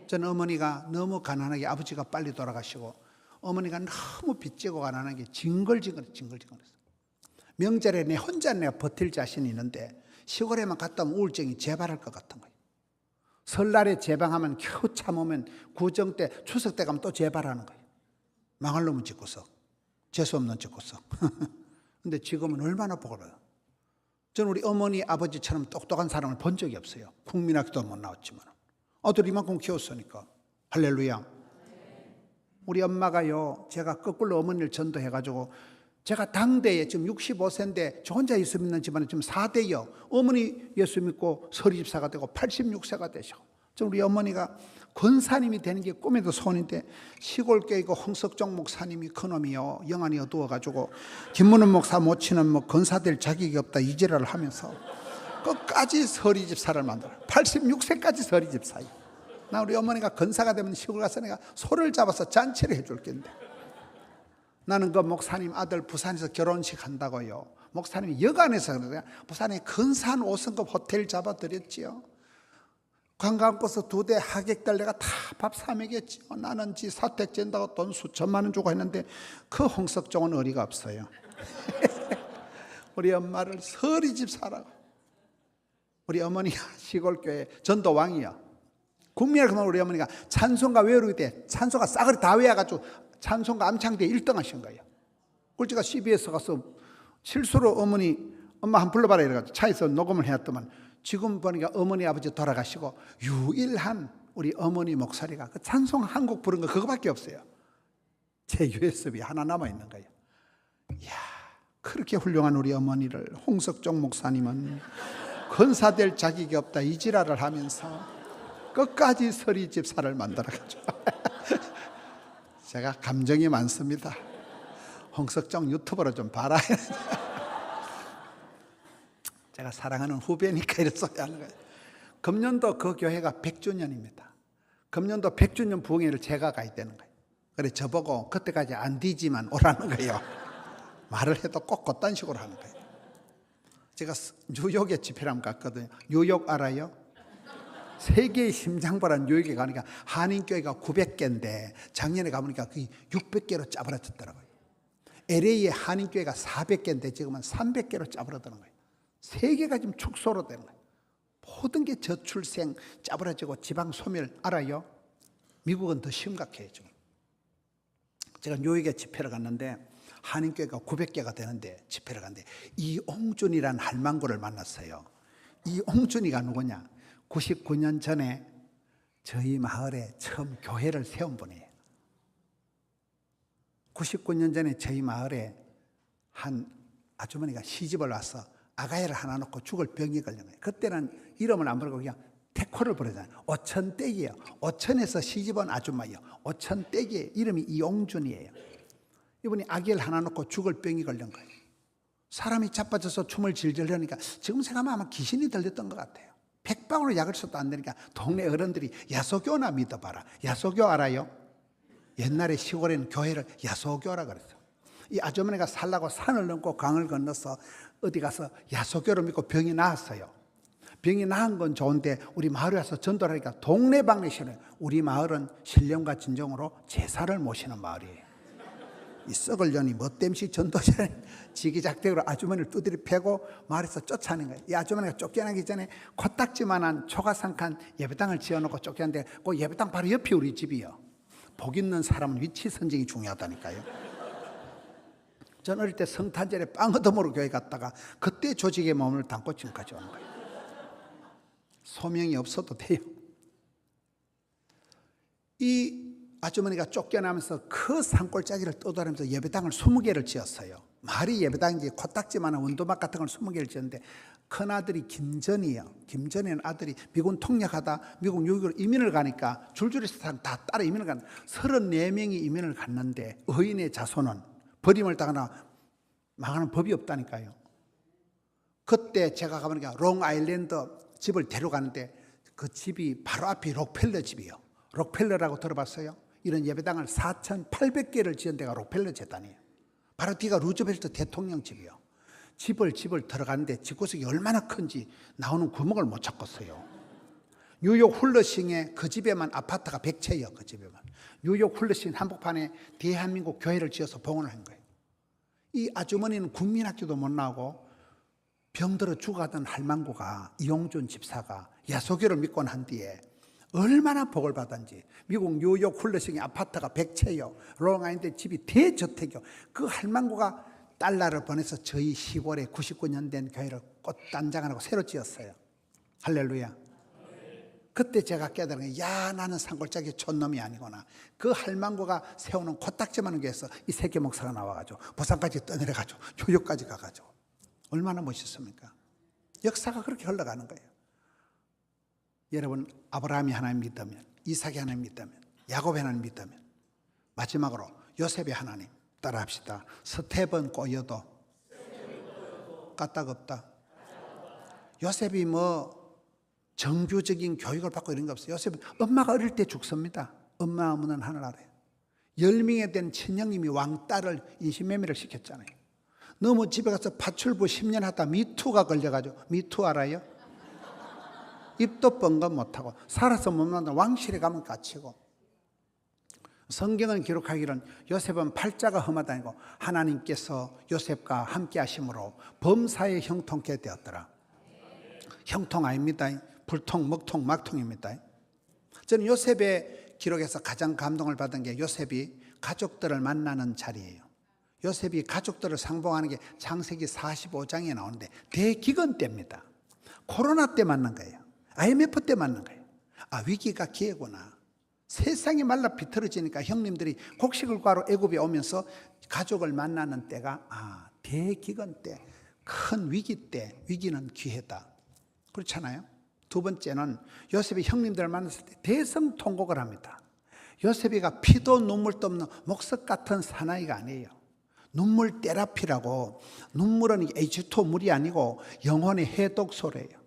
저는 어머니가 너무 가난하게 아버지가 빨리 돌아가시고 어머니가 너무 빚지고 가난하게 징글징글했어요. 명절에 내 혼자 내가 버틸 자신이 있는데 시골에만 갔다 오면 우울증이 재발할 것 같은 거예요. 설날에 재방하면 겨우 참으면 구정 때 추석 때 가면 또 재발하는 거예요. 망할 놈은 집구석, 재수없는 집구석. 근데 지금은 얼마나 복을해요. 저는 우리 어머니 아버지처럼 똑똑한 사람을 본 적이 없어요. 국민학교도 못 나왔지만 아들 이만큼 키웠으니까 할렐루야. 우리 엄마가요, 제가 거꾸로 어머니를 전도해가지고 제가 당대에 지금 65세인데 저 혼자 예수 믿는 집안에 지금 4대요. 어머니 예수 믿고 서리집사가 되고 86세가 되셔. 우리 어머니가 권사님이 되는 게 꿈에도 소원인데 시골교회고 홍석종 목사님이 그놈이요 영안이 어두워가지고 김문은 목사 모치는 뭐 권사될 자격이 없다 이지랄을 하면서 끝까지 서리집사를 만들어 86세까지 서리집사예요. 나 우리 어머니가 권사가 되면 시골 가서 내가 소를 잡아서 잔치를 해줄 건데 나는 그 목사님 아들 부산에서 결혼식 한다고요. 목사님이 여간에서 그래요. 부산에 근사한 5성급 호텔 잡아드렸지요. 관광버스 2대 하객들 내가 다 밥 사 먹였지요. 나는 지 사택 잰다고 돈 수천만 원 주고 했는데 그 홍석종은 어리가 없어요. 우리 엄마를 서리집 사라고. 우리 어머니가 시골교회 전도왕이야. 국민을 우리 어머니가 찬송가 외우를 때 찬송가 싸그리 다 외워가지고 찬송가 암창대 1등 하신 거예요. 꼴찌가 CBS 가서 실수로 엄마 한 불러봐라 이래가지고 차에서 녹음을 해왔더만 지금 보니까 어머니 아버지 돌아가시고 유일한 우리 어머니 목소리가 그 찬송 한 곡 부른 거 그거밖에 없어요. 제 USB 하나 남아있는 거예요. 이야, 그렇게 훌륭한 우리 어머니를 홍석종 목사님은 건사될 자격이 없다 이 지랄을 하면서 끝까지 서리집사를 만들어가지고 제가 감정이 많습니다. 홍석종 유튜브로 좀 봐라. 제가 사랑하는 후배니까 이런 소리 하는 거예요. 금년도 그 교회가 100주년입니다. 금년도 100주년 부흥회를 제가 가야 되는 거예요. 그래 저보고 그때까지 안 뒤지만 오라는 거예요. 말을 해도 꼭 그딴 식으로 하는 거예요. 제가 뉴욕에 집회를 한번 갔거든요. 뉴욕 알아요? 세계의 심장보란 뉴욕에 가니까 한인교회가 900개인데 작년에 가보니까 그게 600개로 짜버려졌더라고요. LA에 한인교회가 400개인데 지금은 300개로 짜버려드는 거예요. 세계가 지금 축소로 되는 거예요. 모든 게 저출생, 짜부러지고 지방 소멸 알아요? 미국은 더 심각해요 지금. 제가 뉴욕에 집회를 갔는데 한인교회가 900개가 되는데 집회를 갔는데 이옹준이라는 할망구를 만났어요. 이옹준이가 누구냐? 99년 전에 저희 마을에 처음 교회를 세운 분이에요. 99년 전에 저희 마을에 한 아주머니가 시집을 와서 아가야를 하나 놓고 죽을 병이 걸린 거예요. 그때는 이름을 안 부르고 그냥 태코를 부르잖아요. 오천댁이에요. 오천에서 시집온 아줌마예요. 오천댁의 이름이 이옹준이에요. 이분이 아기를 하나 놓고 죽을 병이 걸린 거예요. 사람이 자빠져서 춤을 질질 흐르니까 지금 생각하면 아마 귀신이 들렸던 것 같아요. 100방울로 약을 써도 안 되니까 동네 어른들이 야소교나 믿어봐라. 야소교 알아요? 옛날에 시골에는 교회를 야소교라 그랬어요. 이 아주머니가 살라고 산을 넘고 강을 건너서 어디 가서 야소교를 믿고 병이 나았어요. 병이 나은 건 좋은데 우리 마을에 와서 전도를 하니까 동네방네 싫어요. 우리 마을은 신령과 진정으로 제사를 모시는 마을이에요. 이 썩을 년이 멋땜시 전도자는 지기작대로 아주머니를 두드려 패고 마을에서 쫓아내는 거예요. 이 아주머니가 쫓겨나기 전에 코딱지만한 초가상칸 예배당을 지어놓고 쫓겨났는데 그 예배당 바로 옆이 우리 집이요. 복 있는 사람은 위치 선정이 중요하다니까요. 전 어릴 때 성탄절에 빵 얻어먹으러 교회 갔다가 그때 조직의 몸을 담고 지금까지 오는 거예요. 소명이 없어도 돼요. 이 아주머니가 쫓겨나면서 그 산골짜기를 떠돌면서 예배당을 20개를 지었어요. 말이 예배당인지 코딱지만한 원도막 같은 걸 20개를 지었는데 큰아들이 김전이에요. 김전이라는 아들이 미군 통역하다 미국 뉴욕으로 이민을 가니까 줄줄이 다 따라 이민을 갔는데 34명이 이민을 갔는데 의인의 자손은 버림을 당하나 망하는 법이 없다니까요. 그때 제가 가보니까 롱아일랜드 집을 데려가는데 그 집이 바로 앞이 록펠러 집이에요. 록펠러라고 들어봤어요? 이런 예배당을 4,800개를 지은 데가 록펠러 재단이에요. 바로 뒤가 루즈벨트 대통령 집이에요. 집을 들어가는데 집구석이 얼마나 큰지 나오는 구멍을 못 찾겠어요. 뉴욕 훌러싱에 그 집에만 아파트가 100채예요. 그 집에만. 뉴욕 훌러싱 한복판에 대한민국 교회를 지어서 봉헌을 한 거예요. 이 아주머니는 국민학교도 못 나오고 병들어 죽어가던 할망구가 이용준 집사가 야소교를 믿고 난 뒤에 얼마나 복을 받았는지. 미국 뉴욕 훌러싱의 아파트가 100채요. 롱아일랜드 집이 대저택이요. 그 할망구가 달러를 보내서 저희 시골에 99년 된 교회를 꽃단장하고 새로 지었어요. 할렐루야. 그때 제가 깨달은 게, 야, 나는 산골짜기 촌놈이 아니구나. 그 할망구가 세우는 코딱지만한 교회에서 이 세계 목사가 나와가지고 부산까지 떠내려가지고 뉴욕까지 가가지고 얼마나 멋있습니까? 역사가 그렇게 흘러가는 거예요. 여러분, 아브라함이 하나님 믿다면, 이삭이 하나님 믿다면, 야곱이 하나님 믿다면, 마지막으로 요셉이 하나님 따라합시다. 스텝은 꼬여도 까딱없다. 요셉이 정규적인 교육을 받고 이런 거 없어요. 요셉은 엄마가 어릴 때 죽습니다. 엄마 어머니는 하늘 아래요. 10명에 된 친형님이 왕딸을 인신매매를 시켰잖아요. 너무 집에 가서 파출부 10년 하다 미투가 걸려가지고, 미투 알아요? 입도 뻥긋 못하고 살아서 못 만나 왕실에 가면 갇히고. 성경은 기록하기는 요셉은 팔자가 험하다니고 하나님께서 요셉과 함께 하심으로 범사에 형통케 되었더라. 형통 아닙니다. 불통, 먹통, 막통입니다. 저는 요셉의 기록에서 가장 감동을 받은 게 요셉이 가족들을 만나는 자리예요. 요셉이 가족들을 상봉하는 게 창세기 45장에 나오는데 대기근 때입니다. 코로나 때 만난 거예요. IMF 때 만난 거예요. 아, 위기가 기회구나. 세상이 말라 비틀어지니까 형님들이 곡식을 구하러 애굽에 오면서 가족을 만나는 때가 대기근 때, 큰 위기 때, 위기는 기회다. 그렇잖아요. 두 번째는 요셉이 형님들을 만났을 때 대성통곡을 합니다. 요셉이가 피도 눈물도 없는 목석 같은 사나이가 아니에요. 눈물 테라피라고. 눈물은 H2O 물이 아니고 영혼의 해독소래요.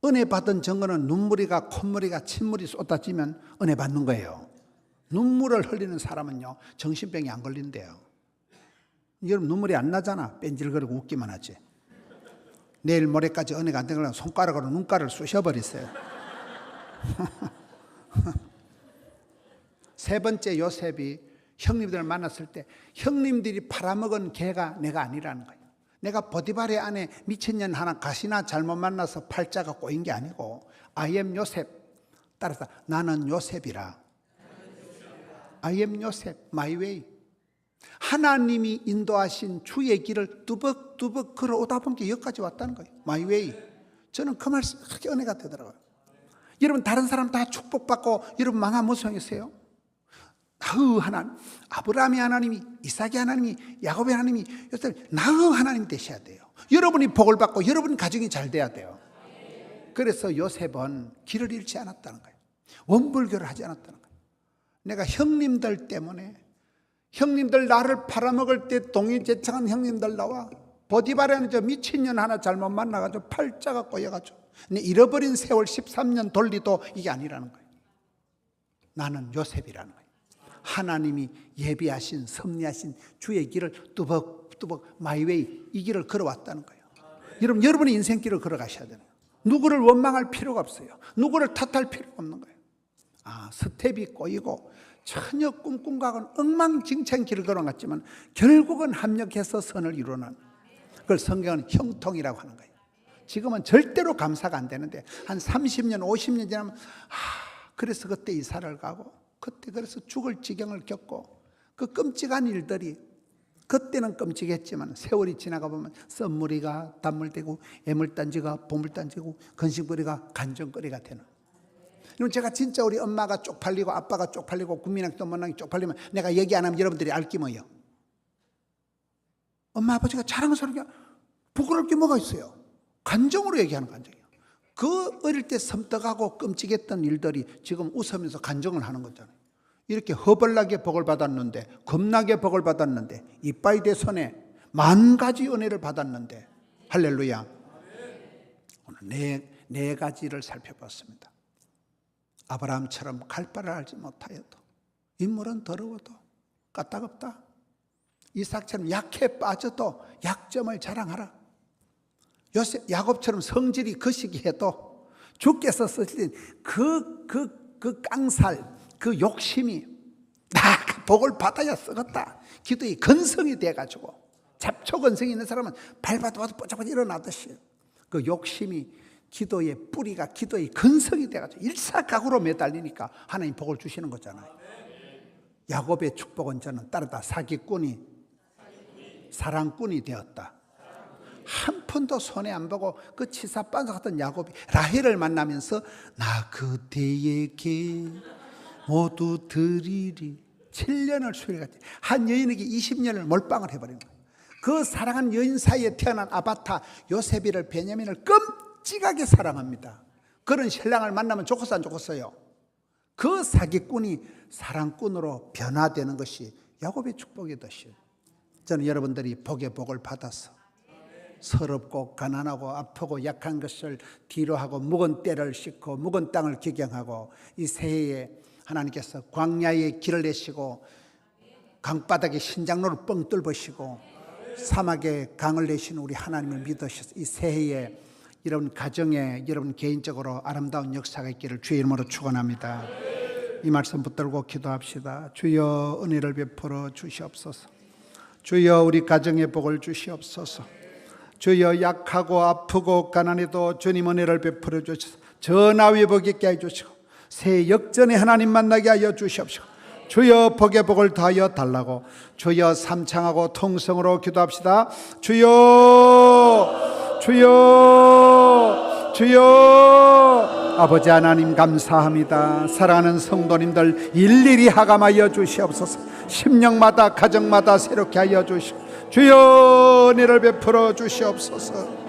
은혜 받은 증거는 눈물이가 콧물이가 침물이 쏟아지면 은혜 받는 거예요. 눈물을 흘리는 사람은요, 정신병이 안 걸린대요. 여러분, 눈물이 안 나잖아. 뺀질거리고 웃기만 하지. 내일 모레까지 은혜가 안 되면 손가락으로 눈가를 쑤셔버리세요. 세 번째, 요셉이 형님들을 만났을 때 형님들이 팔아먹은 개가 내가 아니라는 거예요. 내가 보디발의 아내 미친년 하나 가시나 잘못 만나서 팔자가 꼬인 게 아니고 I am 요셉. 따라서 나는 요셉이라. I am 요셉, my way. 하나님이 인도하신 주의 길을 뚜벅뚜벅 걸어오다 보니까 여기까지 왔다는 거예요. My way. 저는 그 말씀 그렇게 은혜가 되더라고요. 여러분, 다른 사람 다 축복받고 여러분 망하 무성했어요. 나의 하나님, 아브라함의 하나님이, 이삭의 하나님이, 야곱의 하나님이, 나의 하나님이 되셔야 돼요. 여러분이 복을 받고 여러분 가정이 잘 돼야 돼요. 그래서 요셉은 길을 잃지 않았다는 거예요. 원불교를 하지 않았다는 거예요. 내가 형님들 때문에, 형님들 나를 팔아먹을 때 동의제창한 형님들 나와 보디발에는 저 미친년 하나 잘못 만나가지고 팔자가 꼬여가지고 잃어버린 세월 13년 돌리도 이게 아니라는 거예요. 나는 요셉이라는 거예요. 하나님이 예비하신, 섭리하신 주의 길을 뚜벅뚜벅 마이웨이, 이 길을 걸어왔다는 거예요. 여러분, 여러분의 인생길을 걸어가셔야 되는 거예요. 누구를 원망할 필요가 없어요. 누구를 탓할 필요가 없는 거예요. 스텝이 꼬이고 전혀 꿈꿈과는 엉망진창 길을 걸어갔지만 결국은 합력해서 선을 이루는, 그걸 성경은 형통이라고 하는 거예요. 지금은 절대로 감사가 안 되는데 한 30년, 50년 지나면 그래서 그때 이사를 가고 그때 그래서 죽을 지경을 겪고 그 끔찍한 일들이 그때는 끔찍했지만 세월이 지나가 보면 썸머리가 단물되고 애물단지가 보물단지고 건식거리가 간정거리가 되는. 여러분, 제가 진짜 우리 엄마가 쪽팔리고 아빠가 쪽팔리고 국민학교 못나게 쪽팔리면 내가 얘기 안 하면 여러분들이 알기 뭐예요? 엄마 아버지가 자랑스럽게 부끄러울 게 뭐가 있어요? 간정으로 얘기하는 간정이에요. 그 어릴 때 섬뜩하고 끔찍했던 일들이 지금 웃으면서 간정을 하는 거잖아요. 이렇게 허벌나게 복을 받았는데, 겁나게 복을 받았는데, 이빠이 대 손에 만 가지 은혜를 받았는데, 할렐루야. 오늘 네 가지를 살펴봤습니다. 아브라함처럼 갈 바를 알지 못하여도, 인물은 더러워도 까딱없다. 이삭처럼 약해 빠져도 약점을 자랑하라. 야곱처럼 성질이 거시기해도 주께서 쓰신 그 깡살, 그 욕심이 나 복을 받아야 쓰겠다. 기도의 근성이 돼가지고 잡초근성이 있는 사람은 밟아도 뽀짝뽀짝 일어나듯이 그 욕심이 기도의 뿌리가 기도의 근성이 돼가지고 일사각오로 매달리니까 하나님 복을 주시는 거잖아요. 야곱의 축복은 저는 따르다 사기꾼이 사랑꾼이 되었다. 한 푼도 손해 안 보고 그 치사반사 같은 야곱이 라헬을 만나면서 나 그대에게 모두 드리리 7년을 수일했지. 한 여인에게 20년을 몰빵을 해버린 거예요. 그 사랑한 여인 사이에 태어난 아바타 요셉이를 베냐민을 끔찍하게 사랑합니다. 그런 신랑을 만나면 좋겠어 안 좋겠어요? 그 사기꾼이 사랑꾼으로 변화되는 것이 야곱의 축복이듯이 저는 여러분들이 복의 복을 받아서 서럽고 가난하고 아프고 약한 것을 뒤로하고 묵은 때를 씻고 묵은 땅을 기경하고 이 새해에 하나님께서 광야에 길을 내시고 강바닥에 신장로를 뻥 뚫으시고 사막에 강을 내시는 우리 하나님을 믿으셔서 이 새해에 여러분 가정에 여러분 개인적으로 아름다운 역사가 있기를 주의 이름으로 축원합니다. 이 말씀 붙들고 기도합시다. 주여 은혜를 베풀어 주시옵소서. 주여 우리 가정에 복을 주시옵소서. 주여 약하고 아프고 가난해도 주님 은혜를 베풀어 주셔서 전화위복 있게 해주시고 새 역전의 하나님 만나게 하여 주시옵시고 주여 복의 복을 더하여 달라고 주여 삼창하고 통성으로 기도합시다. 주여 주여 주여 아버지 하나님 감사합니다. 사랑하는 성도님들 일일이 하감하여 주시옵소서. 심령마다 가정마다 새롭게 하여 주시고 주여 은혜를 베풀어 주시옵소서.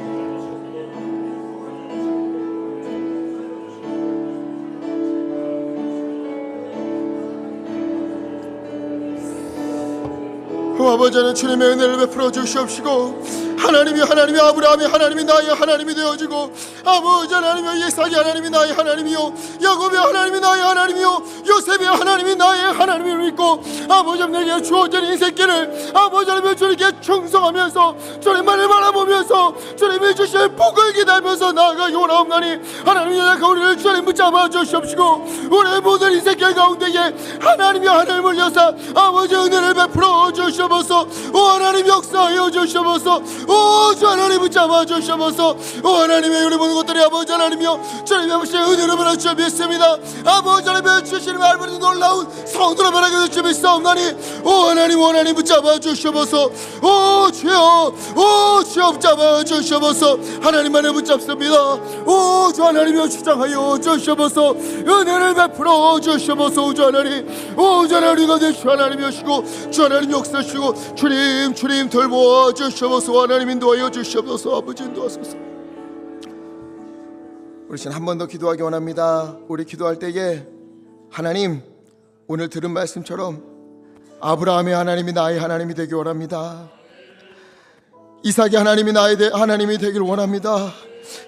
아버지는 주님의 은혜를 베풀어 주시옵시고 하나님이 아브라함이 하나님이 나의 하나님이 되어지고 아버지 하나님이 이삭이 하나님이 나의 하나님이요 야곱이 하나님이 나의 하나님이요 요셉이 하나님이 나의 하나님을 믿고 아버지 내게 주어진 인생길을 아버지 하나님 주님께 충성하면서 주님만을 바라보면서 주님이 주신 복을 기다리면서 나아가 요나옵나니 하나님이 연약한 우리를 주님 붙잡아 주시옵시고 우리의 모든 인생길 가운데에 하나님이 하나님을 여사 아버지 은혜를 베풀어 주시옵소서. 오 하나님 역사하여 주시옵소서. 오 주 하나님 붙잡아 주시옵소서. 오 하나님의 우리 모든 것들이 아버지 하나님이여 주님의 아버지의 은혜로 변할 줄 믿습니다. 아버지 하나님의 주시는 말씀이 놀라운 성도로 변하게 될 줄 믿사옵나니 오 하나님 붙잡아 주시옵소서. 오 주여 붙잡아 주시옵소서. 하나님만을 붙잡습니다. 오 주 하나님이여 주장하여 주시옵소서. 은혜를 베풀어 주시옵소서. 주 하나님 오 주 하나님 가운데 주 하나님이시고 주 하나님 역사시고 주님 돌보아 주시옵소서. 하나님 인도하여 주시옵소서. 아버지 인도하소서. 우리 신 한 번 더 기도하기 원합니다. 우리 기도할 때에 하나님 오늘 들은 말씀처럼 아브라함의 하나님이 나의 하나님이 되기 원합니다. 이삭의 하나님이 나의 하나님이 되길 원합니다.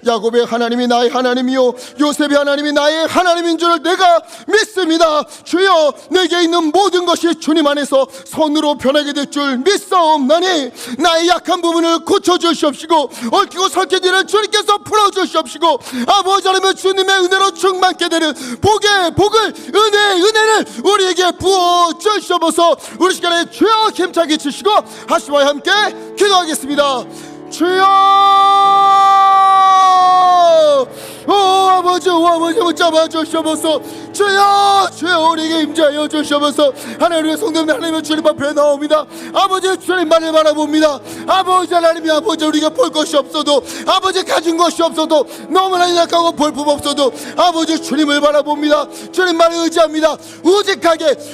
야곱의 하나님이 나의 하나님이요 요셉의 하나님이 나의 하나님인 줄을 내가 믿습니다. 주여 내게 있는 모든 것이 주님 안에서 선으로 변하게 될 줄 믿사옵나니 나의 약한 부분을 고쳐주시옵시고 얽히고 설킨 일을 주님께서 풀어주시옵시고 아버지 하나님 주님의 은혜로 충만케 되는 복의 복을 은혜를 우리에게 부어주시옵소서. 우리 시간에 주여 힘차게 치시고 하시와 함께 기도하겠습니다. 주여 오 아버지 붙잡아 주시옵소서. 주여 우리에게 임재하여 주시옵소서. 하나님의 성도님 하나님의 주님 앞에 나옵니다. 아버지 주님만을 바라봅니다. 아버지 하나님이 아버지 우리가 볼 것이 없어도 아버지 가진 것이 없어도 너무나 약하고 볼품 없어도 아버지 주님을 바라봅니다. 주님만을 의지합니다.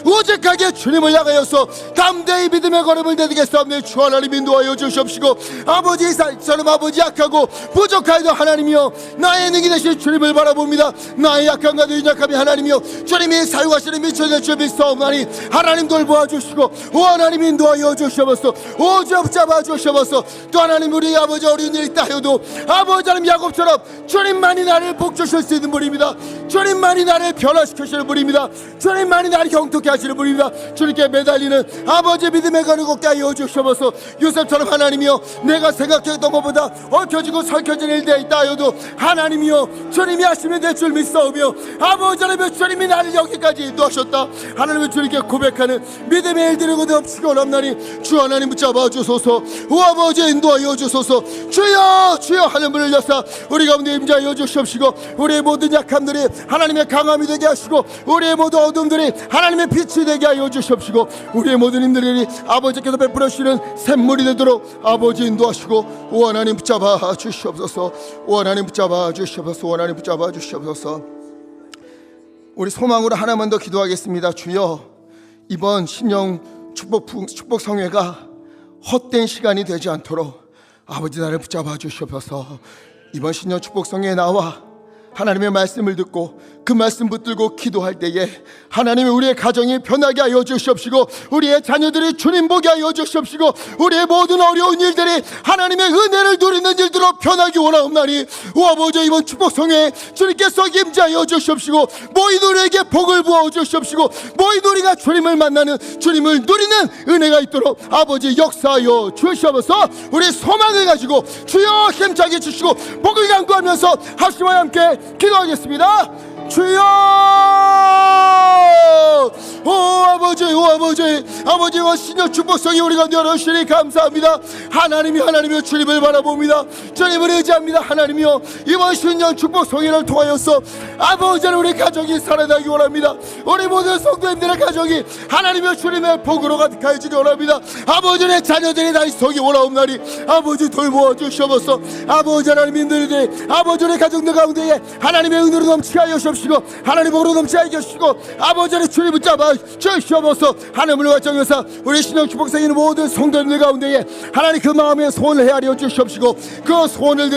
우직하게 주님을 향하여서 담대히 믿음의 걸음을 내딛겠사옵니 주 하나님 인도하여 주시옵시고 아버지 저는 아버지 약하고 부족하여도 하나님이여 나의 능히 되신 주님을 바라봅니다. 나의 약함과 연약함이 하나님이여 하나님이여 주님이 사용하시는 미천의 줄 믿사옵나니 하나님 돌보아 주시고 오 하나님 인도하여 주시옵소서. 오 주 붙잡아 주시옵소서. 또 하나님 우리 아버지 어려운 일이 있다 해도 아버지 하나님 야곱처럼 주님만이 나를 복주실 수 있는 분입니다. 주님만이 나를 변화시키시는 분입니다. 주님만이 나를 경통케 하시는 분입니다. 주님께 매달리는 아버지 믿음의 가는 걷게 하여 주시옵소서. 요셉처럼 하나님이여 내가 생각했던 것보다 얽혀지고 설켜진 일들이 있다 하여도 하나님이여 주님이 하시면 될 줄 믿사오며 아버지 하나님 주님이 나를 여기까지 인도하셨다 하나님의 주님께 고백하는 믿음의 일들을 거듭시고 원합나니 주 하나님 붙잡아 주소서. 오 아버지 인도하여 주소서. 주여 주여 하늘문을 여사 우리 가운데 임자하여 주시옵시고 우리의 모든 약함들이 하나님의 강함이 되게 하시고 우리의 모든 어둠들이 하나님의 빛이 되게 하여 주시옵시고 우리의 모든 힘들이 아버지께서 베풀어 주시는 샘물이 되도록 아버지 인도하시고 오 하나님 붙잡아 주시옵소서. 오 하나님 붙잡아 주시옵소서. 오 하나님 붙잡아 주시옵소서. 우리 소망으로 하나만 더 기도하겠습니다. 주여 이번 신령 축복 성회가 헛된 시간이 되지 않도록 아버지 나를 붙잡아 주시옵소서. 이번 신령 축복 성회에 나와 하나님의 말씀을 듣고 그 말씀 붙들고 기도할 때에 하나님이 우리의 가정이 변하게 하여 주시옵시고 우리의 자녀들이 주님 보게 하여 주시옵시고 우리의 모든 어려운 일들이 하나님의 은혜를 누리는 일들로 변하기 원하옵나니 오 아버지 이번 축복성에 주님께서 임재하여 주시옵시고 모인 우리에게 복을 부어 주시옵시고 모인 우리가 주님을 만나는 주님을 누리는 은혜가 있도록 아버지 역사하여 주시옵소서. 우리 소망을 가지고 주여 힘차게 주시고 복을 간구하면서 합심하여 함께 기도하겠습니다. 주여 오 아버지 오 아버지 아버지와 신령 축복성이 우리 가운데 열어주시니 감사합니다. 하나님이 주님을 바라봅니다. 주님을 의지합니다. 하나님이여 이번 신령 축복성회를 통하여서 아버지 우리 가정이 살아나기 원합니다. 우리 모든 성도님들의 가정이 하나님의 주님의 복으로 가득하여지기 원합니다. 아버지의 자녀들이 다시 서기 원하옵나니 아버지 돌보아 주시옵소서. 아버지 하나님인들이 아버지의 가정들 가운데에 하나님의 은혜로 넘치게 하여 주시옵시고 하나님 복으로 넘치게 하여 주시고 아버지의 주님 붙잡아 주시옵소서. 하나님을 완전해서 우리 신령 축복성인 모든 성도님들 가운데에 하나님 그 마음의 소원을 헤아려 주시옵시고 그 소원을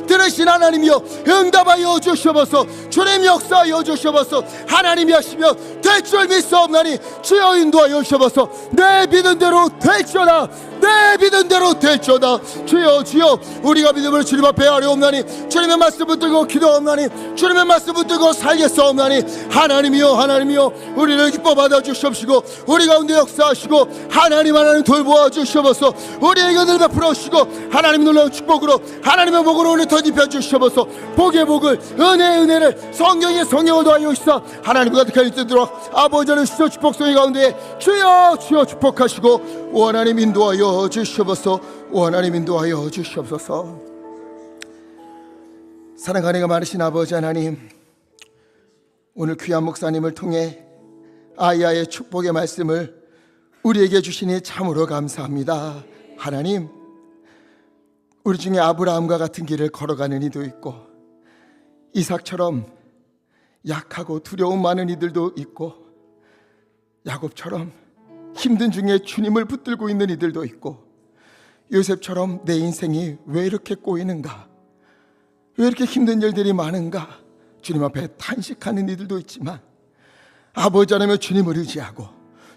들으신 하나님이여 응답하여 주시옵소서. 주님 역사하여 주시옵소서. 하나님이 하시며 될 줄 믿사옵나니 주여 인도하여 주시옵소서. 내 믿은 대로 될지어다 내 믿은 대로 될지어다. 주여 주여 우리가 믿음으로 주님 앞에 아뢰옵나니 주님의 말씀 붙들고 기도하옵나니 주님의 말씀 붙들고 살겠사옵나니 하나님이여 우리를 기뻐 받아 주시옵시고 우리 가운데 역사하시고 하나님 돌보아 주시옵소서. 우리에게 은혜를 베풀어 주시고 하나님 놀라운 축복으로 하나님의 복으로 우리 덧입혀 주시옵소서. 복의 복을 은혜를 성경의 성령을 더하여 주시사 하나님과 가득한 이때도록 아버지의 신령 축복성의 가운데 주여 축복하시고 오 하나님 인도하여 주시옵소서. 오 하나님 인도하여 주시옵소서. 사랑과 은혜가 많으신 아버지 하나님, 오늘 귀한 목사님을 통해 아이야의 축복의 말씀을 우리에게 주시니 참으로 감사합니다. 하나님, 우리 중에 아브라함과 같은 길을 걸어가는 이도 있고 이삭처럼 약하고 두려움 많은 이들도 있고 야곱처럼 힘든 중에 주님을 붙들고 있는 이들도 있고 요셉처럼 내 인생이 왜 이렇게 꼬이는가, 왜 이렇게 힘든 일들이 많은가 주님 앞에 탄식하는 이들도 있지만 아버지 하나님의 주님을 의지하고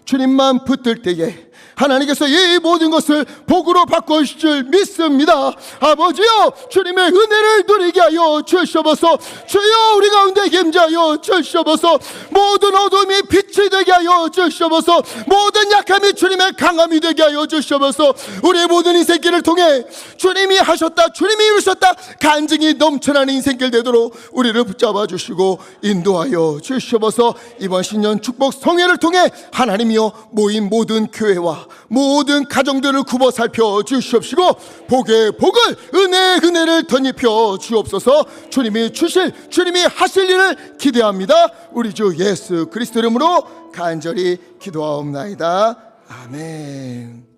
주님만 붙들 때에 하나님께서 이 모든 것을 복으로 바꿔주실 줄 믿습니다. 아버지여 주님의 은혜를 누리게 하여 주시옵소서. 주여 우리 가운데 임재하여 주시옵소서. 모든 어둠이 빛이 되게 하여 주시옵소서. 모든 약함이 주님의 강함이 되게 하여 주시옵소서. 우리의 모든 인생길을 통해 주님이 하셨다 주님이 이루셨다 간증이 넘쳐나는 인생길 되도록 우리를 붙잡아 주시고 인도하여 주시옵소서. 이번 신년 축복 성회를 통해 하나님이여 모인 모든 교회와 모든 가정들을 굽어 살펴 주시옵시고 복의 복을 은혜를 덧입혀 주옵소서. 주님이 하실 일을 기대합니다. 우리 주 예수 그리스도 이름으로 간절히 기도하옵나이다. 아멘.